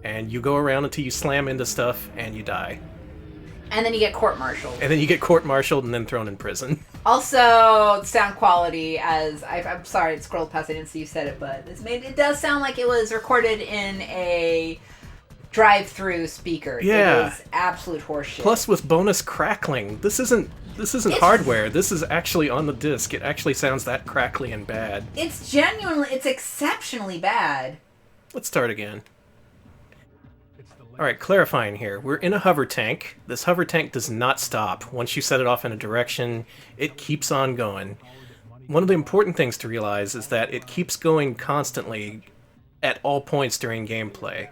And you go around until you slam into stuff, and you die. And then you get court-martialed. And then you get court-martialed and then thrown in prison. Also, sound quality, I'm sorry, it scrolled past, I didn't see you said it, but it does sound like it was recorded in a drive-through speaker. Yeah. It is absolute horseshit. Plus with bonus crackling. This isn't hardware. This is actually on the disc. It actually sounds that crackly and bad. It's exceptionally bad. Let's start again. Alright, clarifying here. We're in a hover tank. This hover tank does not stop. Once you set it off in a direction, it keeps on going. One of the important things to realize is that it keeps going constantly at all points during gameplay.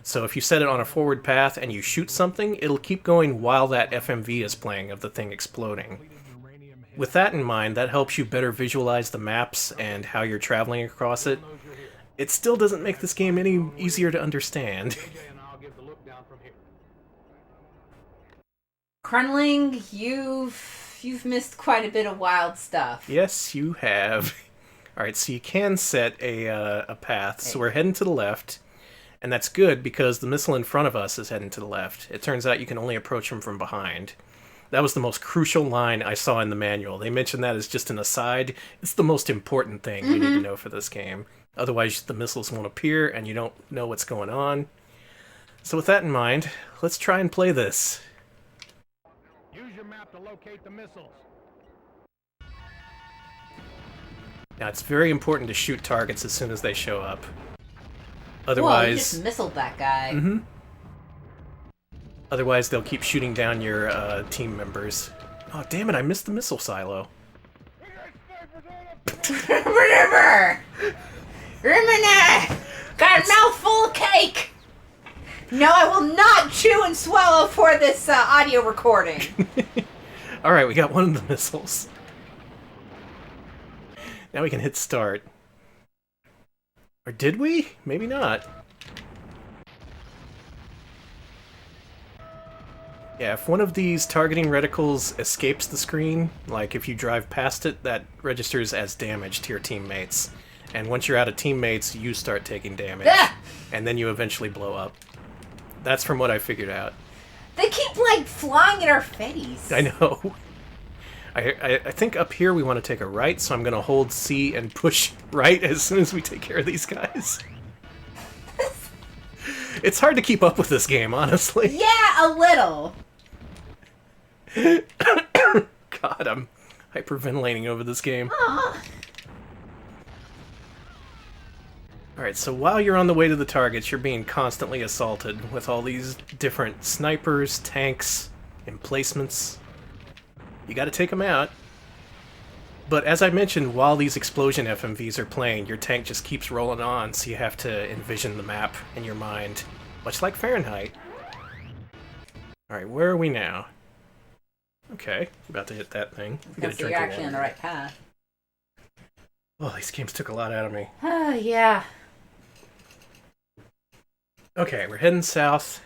So if you set it on a forward path and you shoot something, it'll keep going while that FMV is playing of the thing exploding. With that in mind, that helps you better visualize the maps and how you're traveling across it. It still doesn't make this game any easier to understand. Krunling, you've missed quite a bit of wild stuff. Yes, you have. Alright, so you can set a path. So we're heading to the left. And that's good because the missile in front of us is heading to the left. It turns out you can only approach him from behind. That was the most crucial line I saw in the manual. They mentioned that as just an aside. It's the most important thing you need to know for this game. Otherwise, the missiles won't appear and you don't know what's going on. So with that in mind, let's try and play this. Use your map to locate the missiles. Now, it's very important to shoot targets as soon as they show up. Otherwise... Whoa, you just missiled that guy. Mm-hmm. Otherwise, they'll keep shooting down your team members. Oh, damn it, I missed the missile silo. Remember! Got a mouthful of cake! No, I will not chew and swallow for this audio recording. Alright, we got one of the missiles. Now we can hit start. Or did we? Maybe not. Yeah, if one of these targeting reticles escapes the screen, like if you drive past it, that registers as damage to your teammates. And once you're out of teammates, you start taking damage. And then you eventually blow up. That's from what I figured out. They keep, like, flying in our face. I know. I think up here we want to take a right, so I'm going to hold C and push right as soon as we take care of these guys. It's hard to keep up with this game, honestly. Yeah, a little. God, I'm hyperventilating over this game. Aww. Alright, so while you're on the way to the targets, you're being constantly assaulted with all these different snipers, tanks, emplacements. You gotta take them out. But as I mentioned, while these explosion FMVs are playing, your tank just keeps rolling on, so you have to envision the map in your mind. Much like Fahrenheit. Alright, where are we now? Okay, about to hit that thing. So you're actually on the right path. Oh, these games took a lot out of me. Yeah. Okay, we're heading south.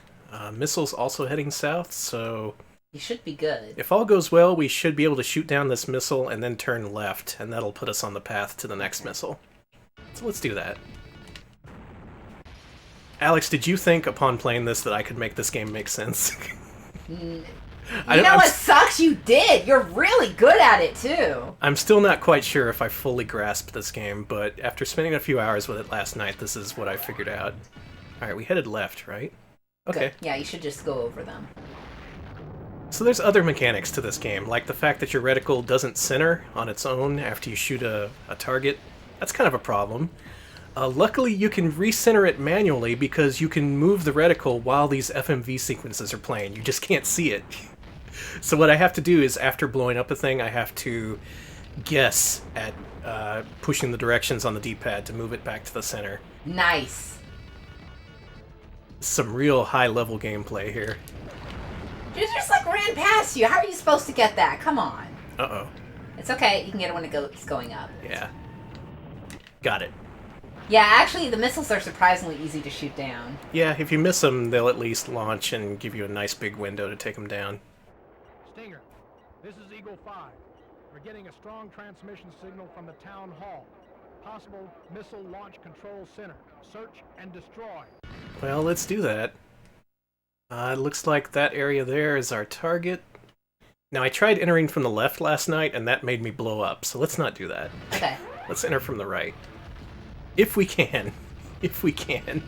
Missile's also heading south, so... You should be good. If all goes well, we should be able to shoot down this missile and then turn left, and that'll put us on the path to the next missile. So let's do that. Alex, did you think upon playing this that I could make this game make sense? You know what sucks? You did! You're really good at it, too! I'm still not quite sure if I fully grasped this game, but after spending a few hours with it last night, this is what I figured out. Alright, we headed left, right? Okay. Good. Yeah, you should just go over them. So there's other mechanics to this game, like the fact that your reticle doesn't center on its own after you shoot a target. That's kind of a problem. Luckily, you can recenter it manually because you can move the reticle while these FMV sequences are playing. You just can't see it. So what I have to do is, after blowing up a thing, I have to guess at pushing the directions on the D-pad to move it back to the center. Nice. Some real high-level gameplay here. Dude, just like ran past you. How are you supposed to get that? Come on. Uh-oh. It's okay. You can get it when it's going up. Yeah. Got it. Yeah, actually, the missiles are surprisingly easy to shoot down. Yeah, if you miss them, they'll at least launch and give you a nice big window to take them down. Stinger, this is Eagle 5. We're getting a strong transmission signal from the town hall. Possible missile launch control center. Search and destroy. Well, let's do that. It looks like that area there is our target. Now, I tried entering from the left last night, and that made me blow up, so let's not do that. Okay. Let's enter from the right. If we can. If we can.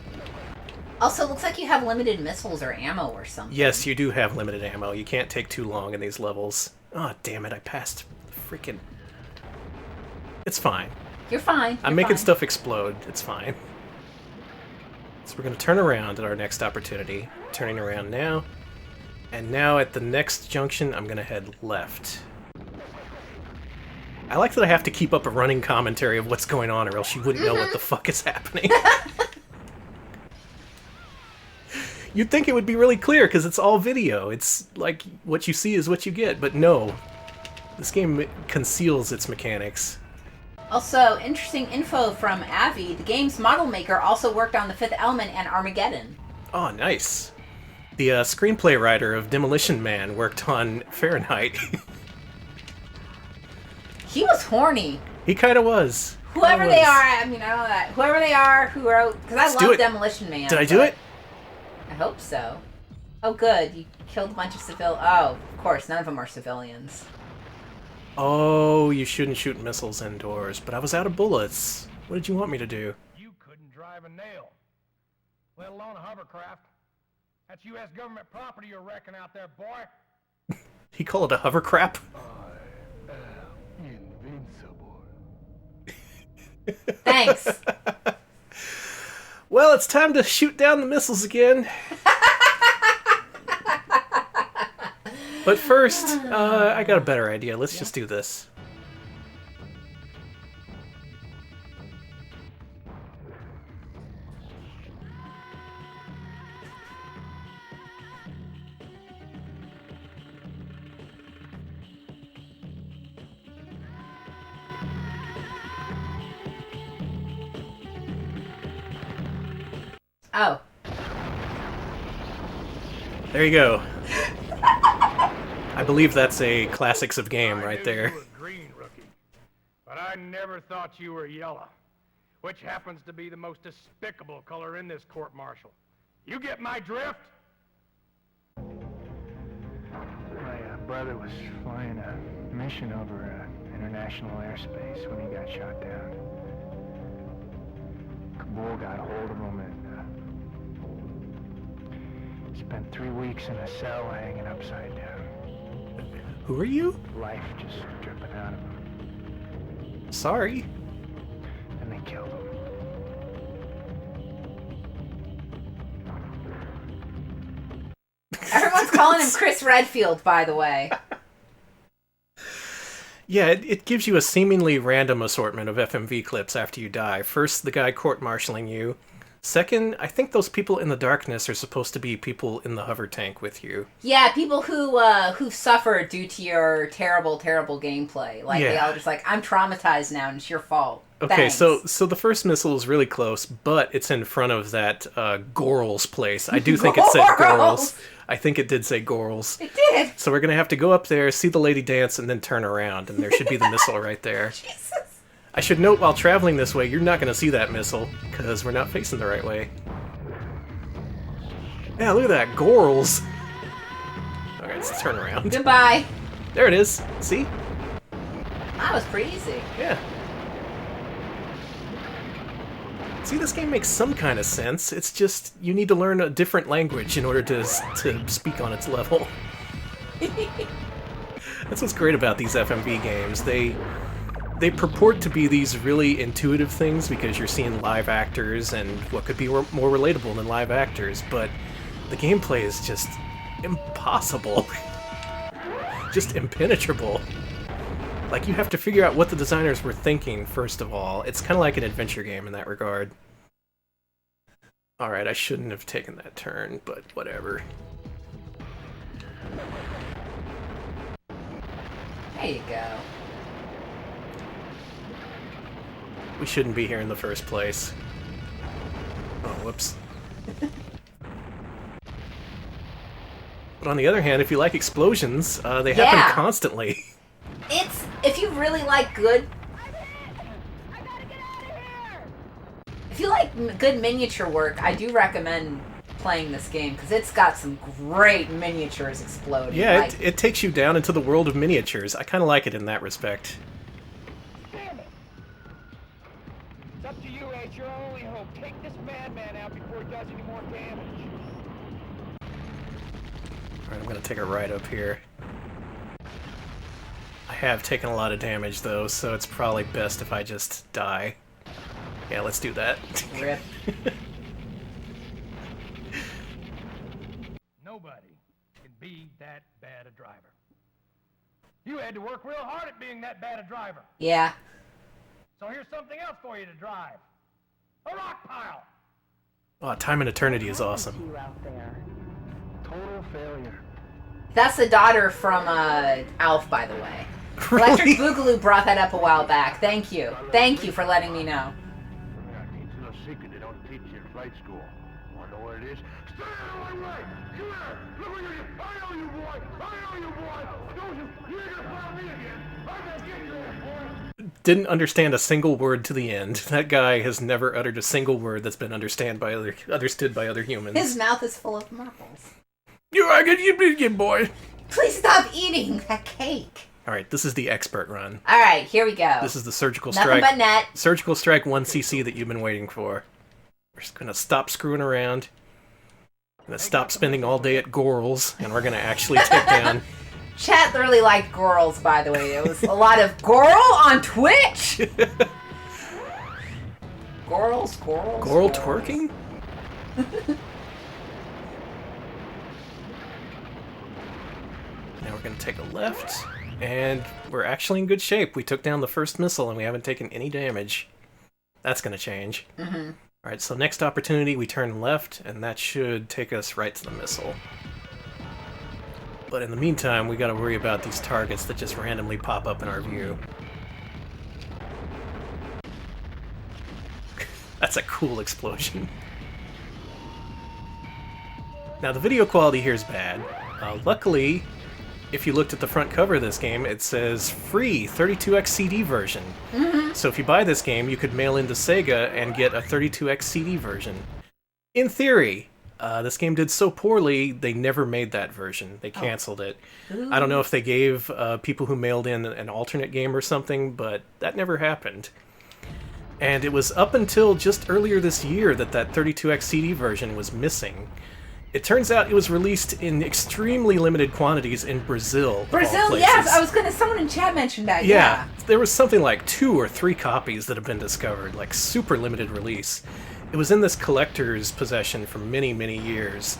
Also, it looks like you have limited missiles or ammo or something. Yes, you do have limited ammo. You can't take too long in these levels. Oh, damn it, I passed freaking... It's fine. You're fine. I'm making stuff explode. It's fine. So we're going to turn around at our next opportunity. Turning around now. And now at the next junction, I'm going to head left. I like that I have to keep up a running commentary of what's going on, or else you wouldn't know what the fuck is happening. You'd think it would be really clear, because it's all video. It's like, what you see is what you get, but no. This game conceals its mechanics. Also, interesting info from Avi. The game's model maker also worked on The Fifth Element and Armageddon. Oh, nice. The screenplay writer of Demolition Man worked on Fahrenheit. He was horny. He kind of was. Whoever they are, I mean, I don't know that. Whoever they are, who wrote... Because I love Demolition Man. Did I do it? I hope so. Oh, good. You killed a bunch of civil... Oh, of course. None of them are civilians. Oh, you shouldn't shoot missiles indoors, but I was out of bullets. What did you want me to do? You couldn't drive a nail, let alone a hovercraft. That's U.S. government property you're wrecking out there, boy. He called it a hovercrap? Invincible. Thanks. Well, it's time to shoot down the missiles again. But first, I got a better idea. Let's just do this. Oh. There you go. I believe that's a classics of game right there. You were green, rookie, but I never thought you were yellow, which happens to be the most despicable color in this court-martial. You get my drift? My brother was flying a mission over international airspace when he got shot down. Kabul got a hold of him and spent 3 weeks in a cell hanging upside down. Who are you? Life just dripping out of him. Sorry. And they killed him. Everyone's calling him Chris Redfield, by the way. Yeah, it gives you a seemingly random assortment of FMV clips after you die. First, the guy court-martialing you. Second, I think those people in the darkness are supposed to be people in the hover tank with you. Yeah, people who suffered due to your terrible, terrible gameplay. Like, they all just like, I'm traumatized now and it's your fault. Okay, Thanks. so the first missile is really close, but it's in front of that Gorals place. I do think it said Gorals. I think it did say Gorals. It did. So we're going to have to go up there, see the lady dance, and then turn around, and there should be the missile right there. Jesus. I should note, while traveling this way, you're not going to see that missile, because we're not facing the right way. Yeah, look at that, Gorals. Alright, let's turn around. Goodbye. There it is. See? That was pretty easy. Yeah. See, this game makes some kind of sense. It's just, you need to learn a different language in order to speak on its level. That's what's great about these FMV games. They purport to be these really intuitive things because you're seeing live actors and what could be more relatable than live actors, but the gameplay is just impossible. just impenetrable. Like, you have to figure out what the designers were thinking, first of all. It's kind of like an adventure game in that regard. Alright, I shouldn't have taken that turn, but whatever. There you go. We shouldn't be here in the first place. Oh, whoops. But on the other hand, if you like explosions, they happen constantly. It's, if you really like good... If you like good miniature work, I do recommend playing this game, because it's got some great miniatures exploding. Yeah, like, it takes you down into the world of miniatures. I kind of like it in that respect. Damn it! It's up to you, Ace. Your only hope. Take this madman out before he does any more damage. Alright, I'm going to take a ride up here. I have taken a lot of damage, though, so it's probably best if I just die. Yeah, let's do that. Rip. Nobody can be that bad a driver. You had to work real hard at being that bad a driver. Yeah. So here's something else for you to drive. A rock pile! Oh, Time and Eternity is awesome. Total failure. That's the daughter from Alf, by the way. Really? Electric Boogaloo brought that up a while back. Thank you. Thank you for letting me know. It's no secret they don't teach you in flight school. Wanna know what it is? Stay out of my way! Come here! Look at you! I know you, boy! I know you, boy! Don't you? You ain't gonna follow me again! I'm gonna get your ass, boy! Didn't understand a single word to the end. That guy has never uttered a single word that's been understood by other humans. His mouth is full of marbles. You are good, you big boy! Please stop eating that cake. Alright, this is the expert run. Alright, here we go. This is the Surgical Nothing Strike. but net. Surgical Strike 1cc that you've been waiting for. We're just gonna stop screwing around. Gonna stop spending all day at Gorals, and we're gonna actually take down... Chat really liked Gorals, by the way. There was a lot of Goral on Twitch! Gorals? Goral twerking? Now we're gonna take a left, and we're actually in good shape. We took down the first missile, and we haven't taken any damage. That's gonna change. Mm-hmm. Alright, so next opportunity, we turn left, and that should take us right to the missile. But in the meantime, we gotta worry about these targets that just randomly pop up in our view. That's a cool explosion. Now, the video quality here is bad. Luckily, if you looked at the front cover of this game, it says free 32x CD version. Mm-hmm. So if you buy this game, you could mail into Sega and get a 32x CD version. In theory, this game did so poorly, they never made that version. They canceled it. Ooh. I don't know if they gave people who mailed in an alternate game or something, but that never happened. And it was up until just earlier this year that 32x CD version was missing. It turns out it was released in extremely limited quantities in Brazil. Brazil, yes! I was gonna... Someone in chat mentioned that, yeah. There was something like 2 or 3 copies that have been discovered, like super limited release. It was in this collector's possession for many, many years.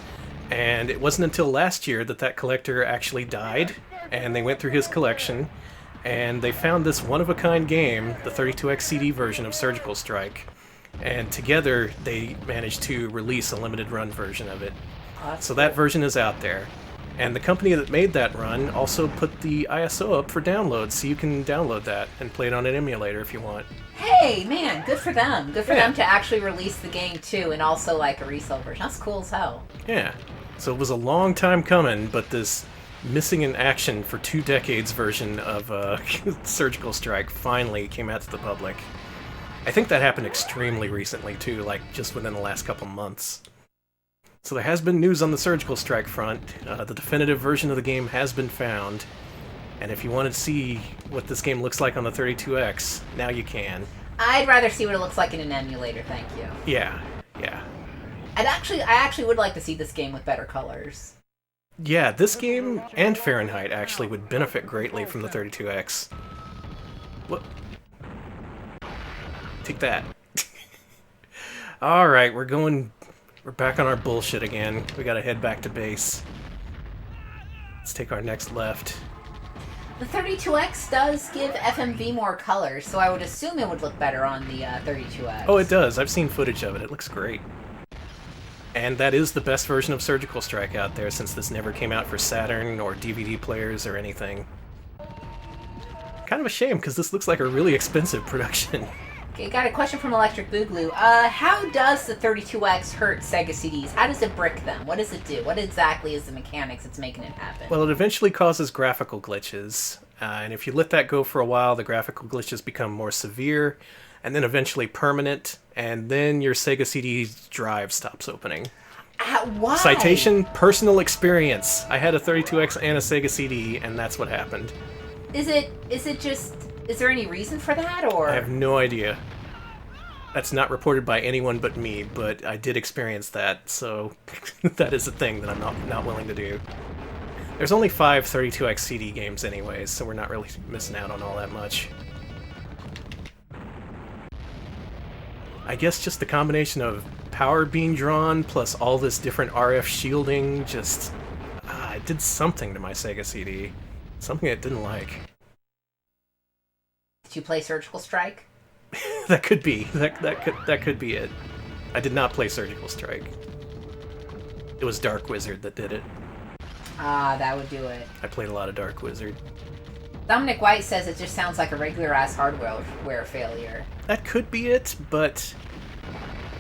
And it wasn't until last year that collector actually died, and they went through his collection, and they found this one-of-a-kind game, the 32x CD version of Surgical Strike. And together, they managed to release a limited run version of it. So that version is out there. And the company that made that run also put the ISO up for download, so you can download that and play it on an emulator if you want. Hey, man, good for them. Good for them to actually release the game, too, and also, like, a resale version. That's cool as hell. Yeah. So it was a long time coming, but this missing in action for 2 decades version of Surgical Strike finally came out to the public. I think that happened extremely recently, too, like just within the last couple months. So there has been news on the Surgical Strike front. The definitive version of the game has been found. And if you want to see what this game looks like on the 32X, now you can. I'd rather see what it looks like in an emulator, thank you. Yeah, yeah. I actually would like to see this game with better colors. Yeah, this game and Fahrenheit actually would benefit greatly from the 32X. What? Take that. Alright, we're back on our bullshit again. We gotta head back to base. Let's take our next left. The 32X does give FMV more color, so I would assume it would look better on the 32X. Oh, it does. I've seen footage of it. It looks great. And that is the best version of Surgical Strike out there, since this never came out for Saturn or DVD players or anything. Kind of a shame, because this looks like a really expensive production. Okay, got a question from Electric Boogaloo. How does the 32X hurt Sega CDs? How does it brick them? What does it do? What exactly is the mechanics that's making it happen? Well, it eventually causes graphical glitches, and if you let that go for a while, the graphical glitches become more severe, and then eventually permanent, and then your Sega CD's drive stops opening. Why? Citation, personal experience. I had a 32X and a Sega CD, and that's what happened. Is it just... Is there any reason for that, or...? I have no idea. That's not reported by anyone but me, but I did experience that, so that is a thing that I'm not willing to do. There's only 5 32X CD games anyways, so we're not really missing out on all that much. I guess just the combination of power being drawn plus all this different RF shielding just... it did something to my Sega CD. Something it didn't like. Did you play Surgical Strike? That could be. That could be it. I did not play Surgical Strike. It was Dark Wizard that did it. Ah, that would do it. I played a lot of Dark Wizard. Dominic White says it just sounds like a regular-ass hardware failure. That could be it, but...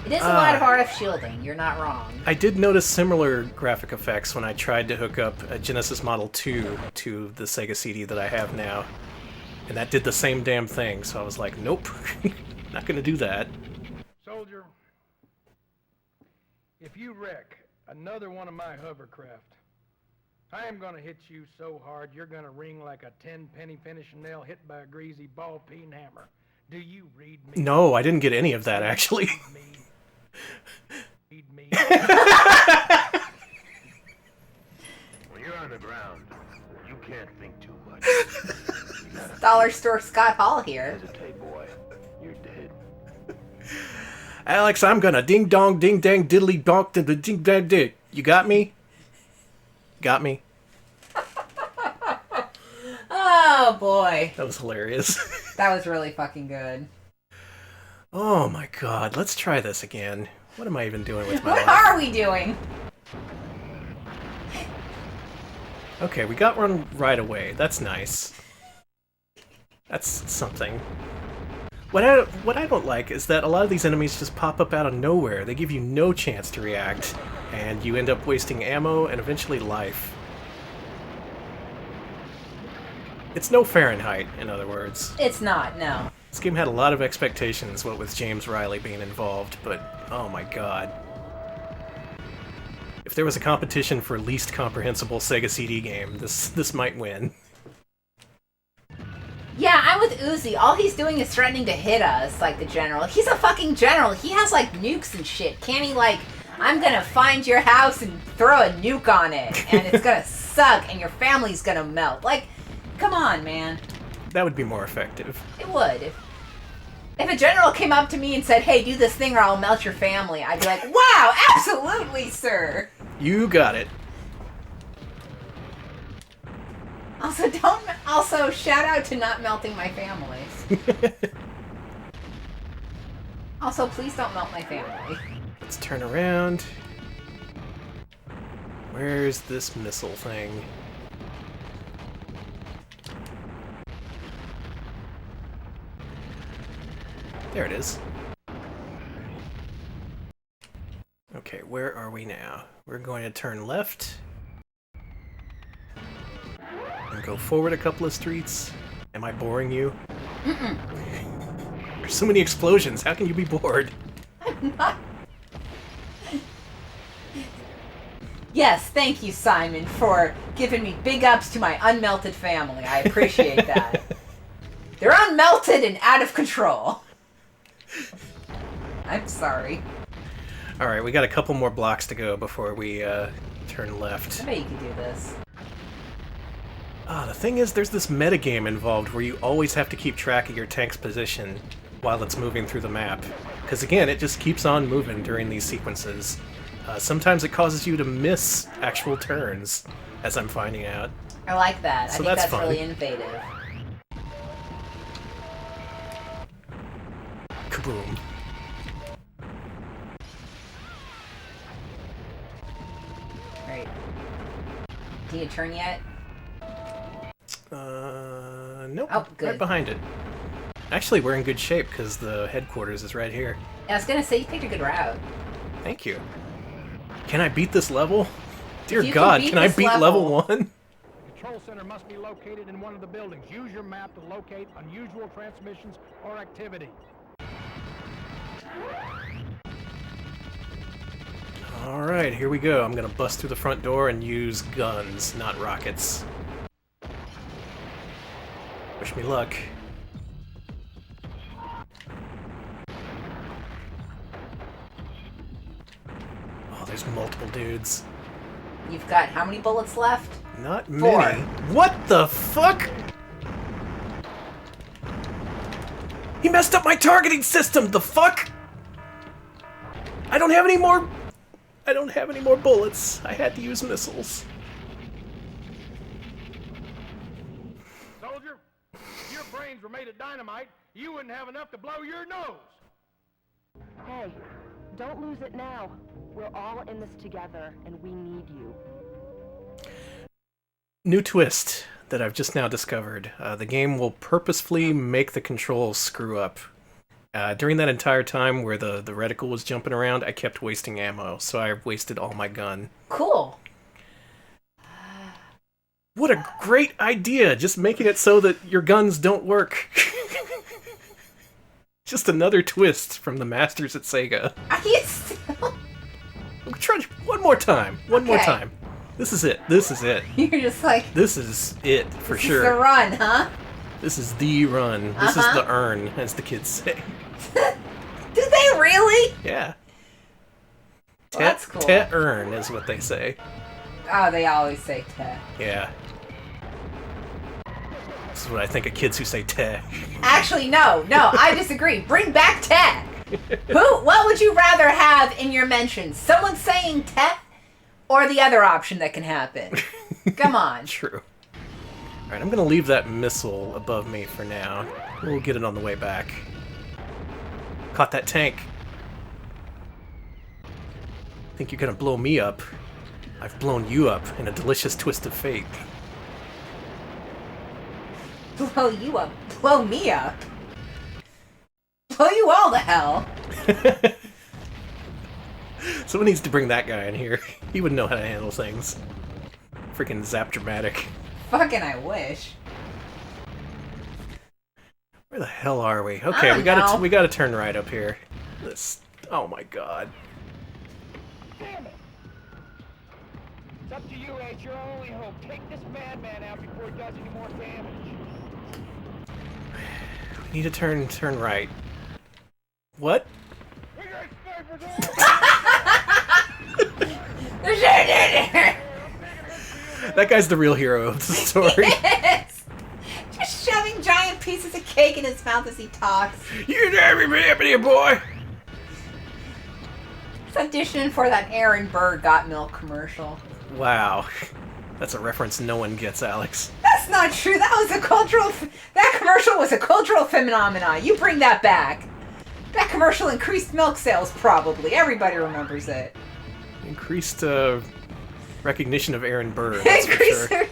It is a lot of RF shielding, you're not wrong. I did notice similar graphic effects when I tried to hook up a Genesis Model 2 to the Sega CD that I have now. And that did the same damn thing, so I was like, nope, not gonna do that. Soldier, if you wreck another one of my hovercraft, I am gonna hit you so hard you're gonna ring like a 10-penny finishing nail hit by a greasy ball-peen hammer. Do you read me? No, I didn't get any of that, actually. Read me. When you're on the ground, you can't think too much. Dollar Store Scott Hall here. Hesitate, boy. You're dead. Alex, I'm gonna ding dong ding dang diddly donk to the ding dang dick. You got me? Got me? Oh boy. That was hilarious. That was really fucking good. Oh my god, let's try this again. What am I even doing with my life? What are we doing? Okay, we got one right away. That's nice. That's something. What I don't like is that a lot of these enemies just pop up out of nowhere. They give you no chance to react, and you end up wasting ammo and eventually life. It's no Fahrenheit, in other words. It's not, no. This game had a lot of expectations, what with James Riley being involved, but oh my god. If there was a competition for least comprehensible Sega CD game, this might win. Yeah, I'm with Uzi. All he's doing is threatening to hit us, like the general. He's a fucking general. He has, like, nukes and shit. Can't he, like, I'm gonna find your house and throw a nuke on it, and it's gonna suck, and your family's gonna melt. Like, come on, man. That would be more effective. It would. If a general came up to me and said, hey, do this thing or I'll melt your family, I'd be like, wow, absolutely, sir. You got it. Also, shout out to not melting my family. Also, please don't melt my family. Let's turn around. Where's this missile thing? There it is. Okay, where are we now? We're going to turn left. And go forward a couple of streets. Am I boring you? Mm-mm. There's so many explosions, how can you be bored? I'm not. Yes, thank you, Simon, for giving me big ups to my unmelted family. I appreciate that. They're unmelted and out of control. I'm sorry. Alright, we got a couple more blocks to go before we turn left. I bet you can do this. The thing is, there's this metagame involved where you always have to keep track of your tank's position while it's moving through the map. Because again, it just keeps on moving during these sequences. Sometimes it causes you to miss actual turns, as I'm finding out. I like that. So I think that's that's fun. really innovative. Kaboom. Right. Can you turn yet? Nope. Oh, good. Right behind it. Actually, we're in good shape because the headquarters is right here. I was gonna say, you picked a good route. Thank you. Can I beat this level? Dear If you God, can beat can I this beat level 1? The control center must be located in one of the buildings. Use your map to locate unusual transmissions or activity. Alright, here we go. I'm gonna bust through the front door and use guns, not rockets. Wish me luck. Oh, there's multiple dudes. You've got how many bullets left? Not 4. many. What the fuck? He messed up my targeting system! The fuck? I don't have any more bullets. I had to use missiles. Soldier, if your brains were made of dynamite, you wouldn't have enough to blow your nose. Hey, don't lose it now. We're all in this together, and we need you. New twist that I've just now discovered. The game will purposefully make the controls screw up. During that entire time where the reticle was jumping around, I kept wasting ammo, so I wasted all my gun. Cool. What a great idea! Just making it so that your guns don't work. Just another twist from the masters at Sega. Are you still? I'm trying one more time. One more Okay. time. This is it. This is it. You're just like, This is it for this sure. is the run, huh? This is the run. This is the earn, as the kids say. Do they really? Yeah. Well, that's cool. Te earn is what they say. Oh, they always say te. Yeah. This is what I think of kids who say te. Actually, no, I disagree. Bring back te. What would you rather have in your mentions? Someone saying te, or the other option that can happen? Come on. True. Alright, I'm gonna leave that missile above me for now. We'll get it on the way back. Caught that tank. Think you're gonna blow me up? I've blown you up in a delicious twist of fate. Blow you up. Blow me up. Blow you all to hell. Someone needs to bring that guy in here. He would know how to handle things. Freaking Zap Dramatic. Fucking I wish. Where the hell are we? I Okay, don't we know. gotta turn right up here. This. Oh my god. Damn it! It's up to you, Ace. Your only hope. Take this madman out before he does any more damage. We need to turn right. What? That guy's the real hero of the story. Yes! Just shoving giant pieces of cake in his mouth as he talks. You never be happy, boy! It's auditioning for that Aaron Burr Got Milk commercial. Wow. That's a reference no one gets, Alex. That's not true. That was a cultural... That commercial was a cultural phenomenon. You bring that back. That commercial increased milk sales, probably. Everybody remembers it. Increased recognition of Aaron Burr, that's for sure.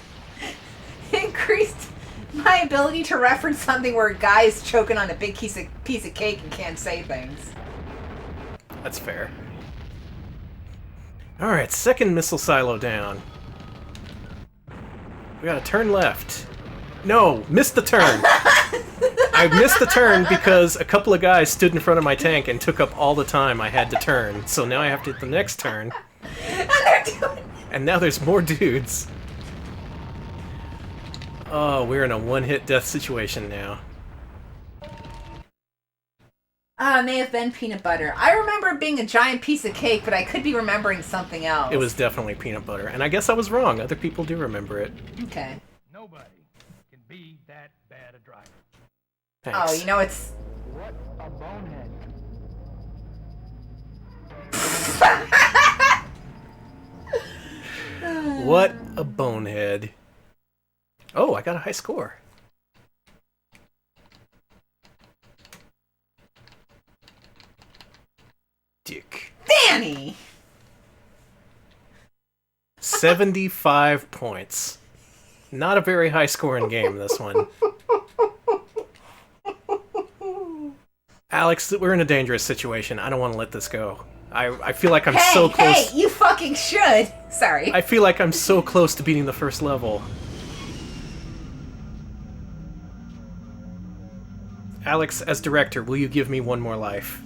Increased my ability to reference something where a guy is choking on a big piece of cake and can't say things. That's fair. Alright, second missile silo down. We gotta turn left. No, missed the turn. I missed the turn because a couple of guys stood in front of my tank and took up all the time I had to turn. So now I have to hit the next turn. And now there's more dudes. Oh, we're in a one-hit death situation now. It may have been peanut butter. I remember it being a giant piece of cake, but I could be remembering something else. It was definitely peanut butter. And I guess I was wrong. Other people do remember it. Okay. Nobody can be that bad a driver. Thanks. Oh, you know, it's... What a bonehead. What a bonehead. I got a high score. Dick. Danny! 75 points. Not a very high scoring game, this one. Alex, we're in a dangerous situation. I don't want to let this go. I feel like I'm so close. Hey, you fucking should! Sorry. I feel like I'm so close to beating the first level. Alex, as director, will you give me one more life?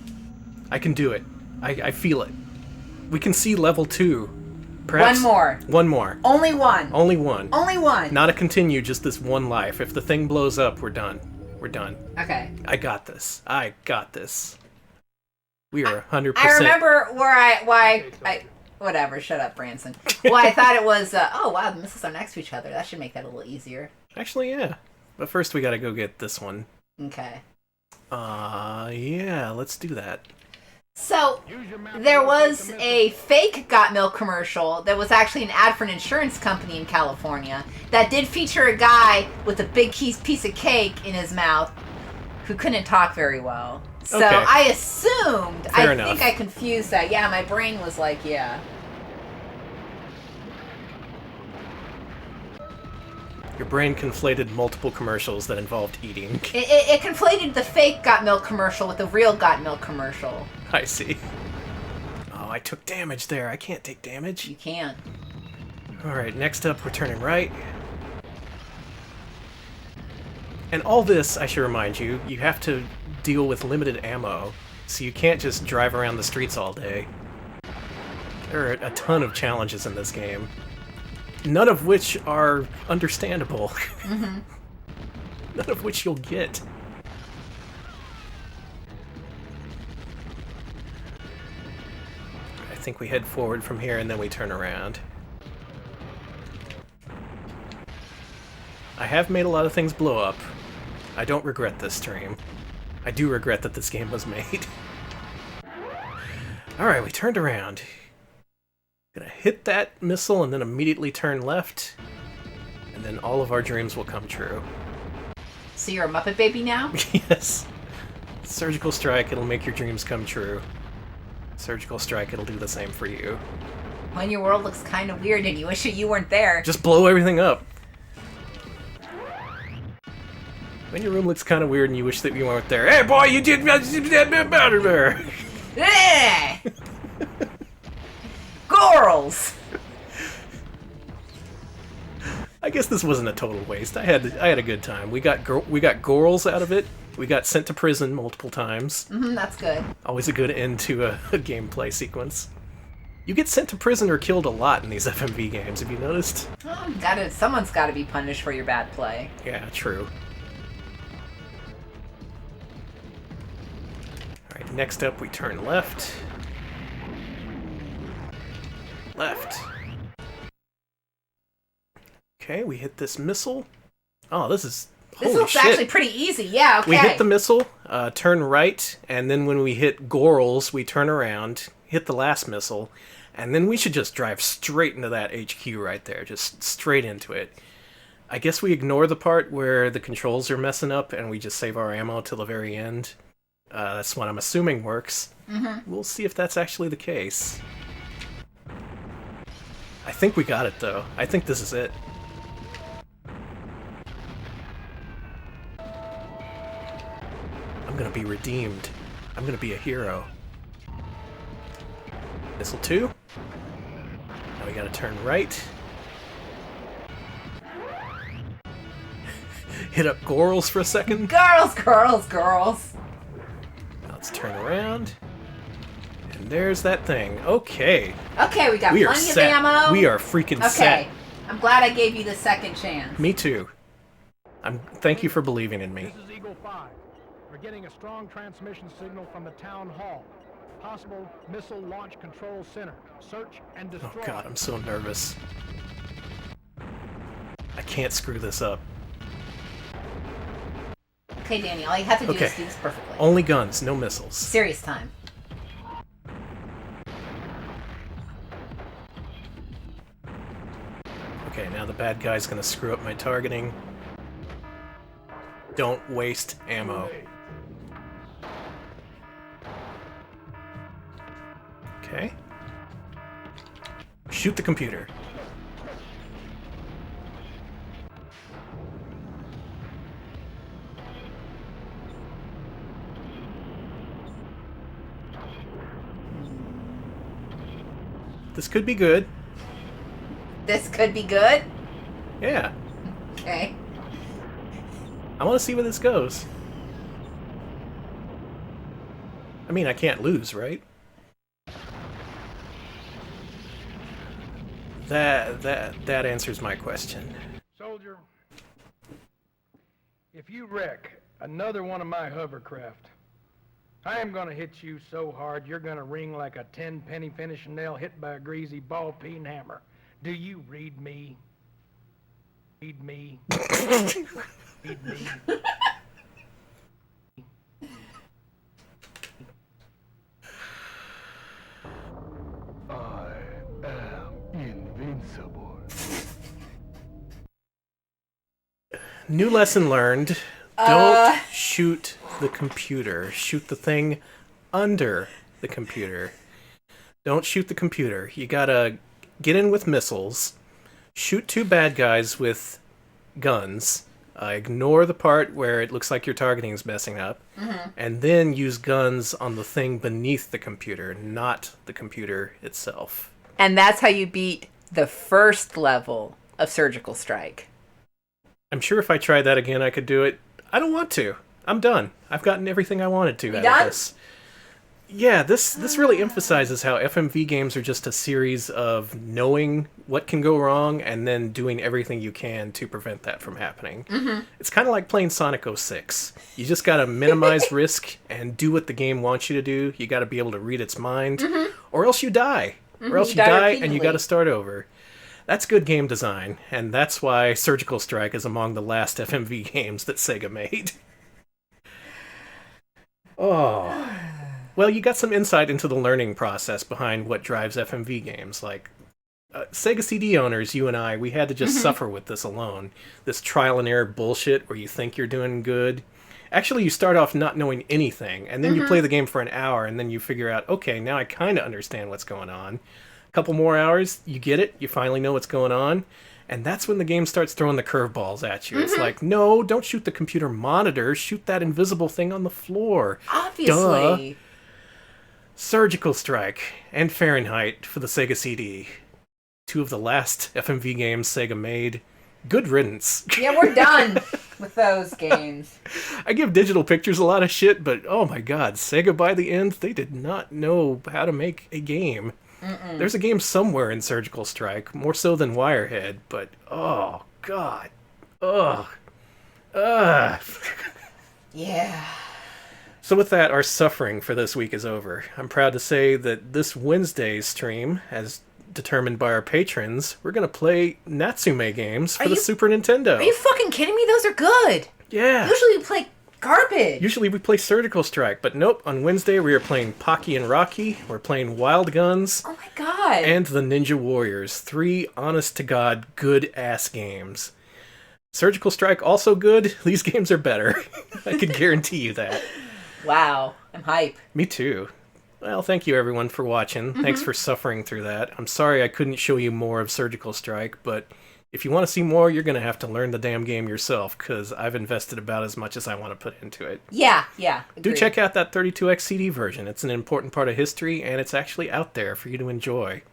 I can do it. I feel it. We can see level 2. Perhaps one more. One more. Only one. Only one. Only one. Not a continue, just this one life. If the thing blows up, we're done. We're done. Okay. I got this. I got this. We are 100%. I remember whatever, shut up, Branson. Well, I thought it was, oh wow, the missiles are next to each other. That should make that a little easier. Actually, yeah. But first we gotta go get this one. Okay. Yeah, let's do that. So, there was a fake Got Milk commercial that was actually an ad for an insurance company in California that did feature a guy with a big piece of cake in his mouth who couldn't talk very well. So, Okay. I assumed, Fair I enough. think I confused that. Yeah, my brain was like, yeah. Your brain conflated multiple commercials that involved eating. It conflated the fake Got Milk commercial with the real Got Milk commercial. I see. Oh, I took damage there. I can't take damage. You can't. Alright, next up, we're turning right. And all this, I should remind you, you have to deal with limited ammo, so you can't just drive around the streets all day. There are a ton of challenges in this game. None of which are understandable. Mm-hmm. None of which you'll get. I think we head forward from here and then we turn around. I have made a lot of things blow up. I don't regret this stream. I do regret that this game was made. Alright, we turned around. Gonna hit that missile and then immediately turn left. And then all of our dreams will come true. So you're a Muppet Baby now? Yes. Surgical strike, it'll make your dreams come true. Surgical strike, it'll do the same for you. When your world looks kind of weird and you wish that you weren't there. Just blow everything up. When your room looks kind of weird and you wish that you weren't there. Hey boy, you did better. Eh! Girls! I guess this wasn't a total waste. I had a good time. We got girls out of it. We got sent to prison multiple times. That's good. Always a good end to a gameplay sequence. You get sent to prison or killed a lot in these FMV games. Have you noticed? Someone's got to be punished for your bad play. Yeah, true. All right, next up we turn left. Left. Okay, we hit this missile. Oh, this is... This holy looks shit. actually pretty easy. Yeah, okay. We hit the missile, turn right, and then when we hit Gorals, we turn around, hit the last missile, and then we should just drive straight into that HQ right there, just straight into it. I guess we ignore the part where the controls are messing up and we just save our ammo till the very end. That's what I'm assuming works. We'll see if that's actually the case. I think we got it, though. I think this is it. I'm gonna be redeemed. I'm gonna be a hero. Missile 2. Now we gotta turn right. Hit up Gorals for a second. Girls! Now let's turn around. And there's that thing. Okay. Okay, we got We are plenty of set. ammo. We are freaking set. Okay, I'm glad I gave you the second chance. Me too. Thank you for believing in me. This is Eagle 5. We're getting a strong transmission signal from the town hall. Possible missile launch control center. Search and destroy. Oh god, I'm so nervous. I can't screw this up. Okay, Danny, all you have to do is do this perfectly. Only guns, no missiles. Serious time. Okay, now the bad guy's gonna screw up my targeting. Don't waste ammo. Okay. Shoot the computer. This could be good. This could be good? Yeah. Okay. I want to see where this goes. I mean, I can't lose, right? That answers my question. Soldier, if you wreck another one of my hovercraft, I am gonna hit you so hard you're gonna ring like a 10-penny finishing nail hit by a greasy ball-peen hammer. Do you read me? Read me? Read me? I am invincible. New lesson learned. Don't shoot the computer. Shoot the thing under the computer. Don't shoot the computer. You gotta get in with missiles. Shoot two bad guys with guns. Ignore the part where it looks like your targeting is messing up. Mm-hmm. And then use guns on the thing beneath the computer, not the computer itself. And that's how you beat the first level of Surgical Strike. I'm sure if I tried that again, I could do it. I don't want to. I'm done. I've gotten everything I wanted to out of this. Yeah, this really emphasizes how FMV games are just a series of knowing what can go wrong and then doing everything you can to prevent that from happening. Mm-hmm. It's kind of like playing Sonic 06. You just got to minimize risk and do what the game wants you to do. You got to be able to read its mind, or else you die. Or else you die and you got to start over. That's good game design, and that's why Surgical Strike is among the last FMV games that Sega made. Oh. Well, you got some insight into the learning process behind what drives FMV games. Like, Sega CD owners, you and I, we had to just suffer with this alone. This trial and error bullshit where you think you're doing good. Actually, you start off not knowing anything, and then you play the game for an hour, and then you figure out, okay, now I kind of understand what's going on. A couple more hours, you get it, you finally know what's going on, and that's when the game starts throwing the curveballs at you. It's like, no, don't shoot the computer monitor, shoot that invisible thing on the floor. Obviously. Duh. Surgical Strike and Fahrenheit for the Sega CD. Two of the last FMV games Sega made. Good riddance. Yeah, we're done with those games. I give Digital Pictures a lot of shit, but oh my god, Sega by the end, they did not know how to make a game. There's a game somewhere in Surgical Strike, more so than Wirehead, but oh god. Ugh. Ugh. Yeah. So with that, our suffering for this week is over. I'm proud to say that this Wednesday's stream, as determined by our patrons, we're going to play Natsume games for the Super Nintendo. Are you fucking kidding me? Those are good. Yeah. Usually we play garbage. Usually we play Surgical Strike, but nope, on Wednesday we are playing Pocky and Rocky, we're playing Wild Guns. Oh my god. And the Ninja Warriors. 3 honest-to-God good-ass games. Surgical Strike also good. These games are better. I can guarantee you that. Wow, I'm hype. Me too. Well, thank you everyone for watching. Thanks for suffering through that. I'm sorry I couldn't show you more of Surgical Strike, but if you want to see more, you're going to have to learn the damn game yourself, because I've invested about as much as I want to put into it. Yeah. Do check out that 32X CD version. It's an important part of history, and it's actually out there for you to enjoy.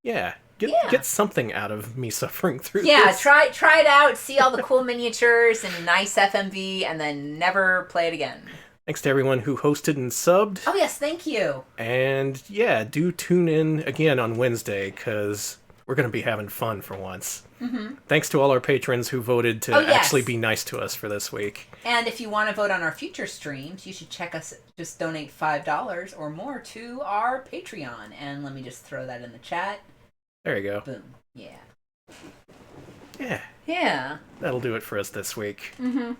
Yeah. Get something out of me suffering through this. Yeah, try it out, see all the cool miniatures and nice FMV, and then never play it again. Thanks to everyone who hosted and subbed. Oh, yes, thank you. And yeah, do tune in again on Wednesday, because we're going to be having fun for once. Thanks to all our patrons who voted to actually be nice to us for this week. And if you want to vote on our future streams, you should check us, just donate $5 or more to our Patreon. And let me just throw that in the chat. There you go. Boom. Yeah. Yeah. That'll do it for us this week.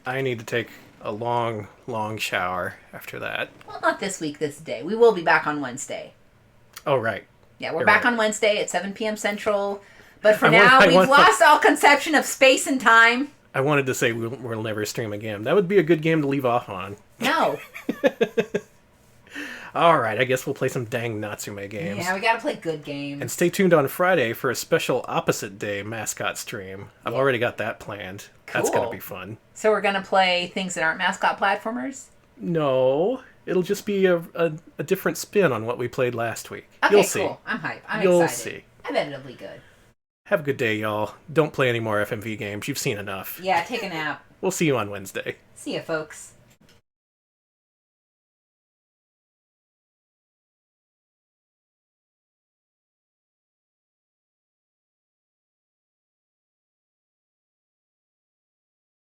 I need to take a long, long shower after that. Well, not this week, this day. We will be back on Wednesday. Oh, right. Yeah, we're back on Wednesday at 7 p.m. Central. But for now, we've lost all conception of space and time. I wanted to say we'll never stream again. That would be a good game to leave off on. No. Alright, I guess we'll play some dang Natsume games. Yeah, we gotta play good games. And stay tuned on Friday for a special Opposite Day mascot stream. I've already got that planned. That's Cool. gonna be fun. So we're gonna play things that aren't mascot platformers? No, it'll just be a different spin on what we played last week. Okay, You'll see. cool. I'm hyped. I'm You'll excited. see. I bet it'll be good. Have a good day, y'all. Don't play any more FMV games. You've seen enough. Yeah, take a nap. We'll see you on Wednesday. See ya, folks.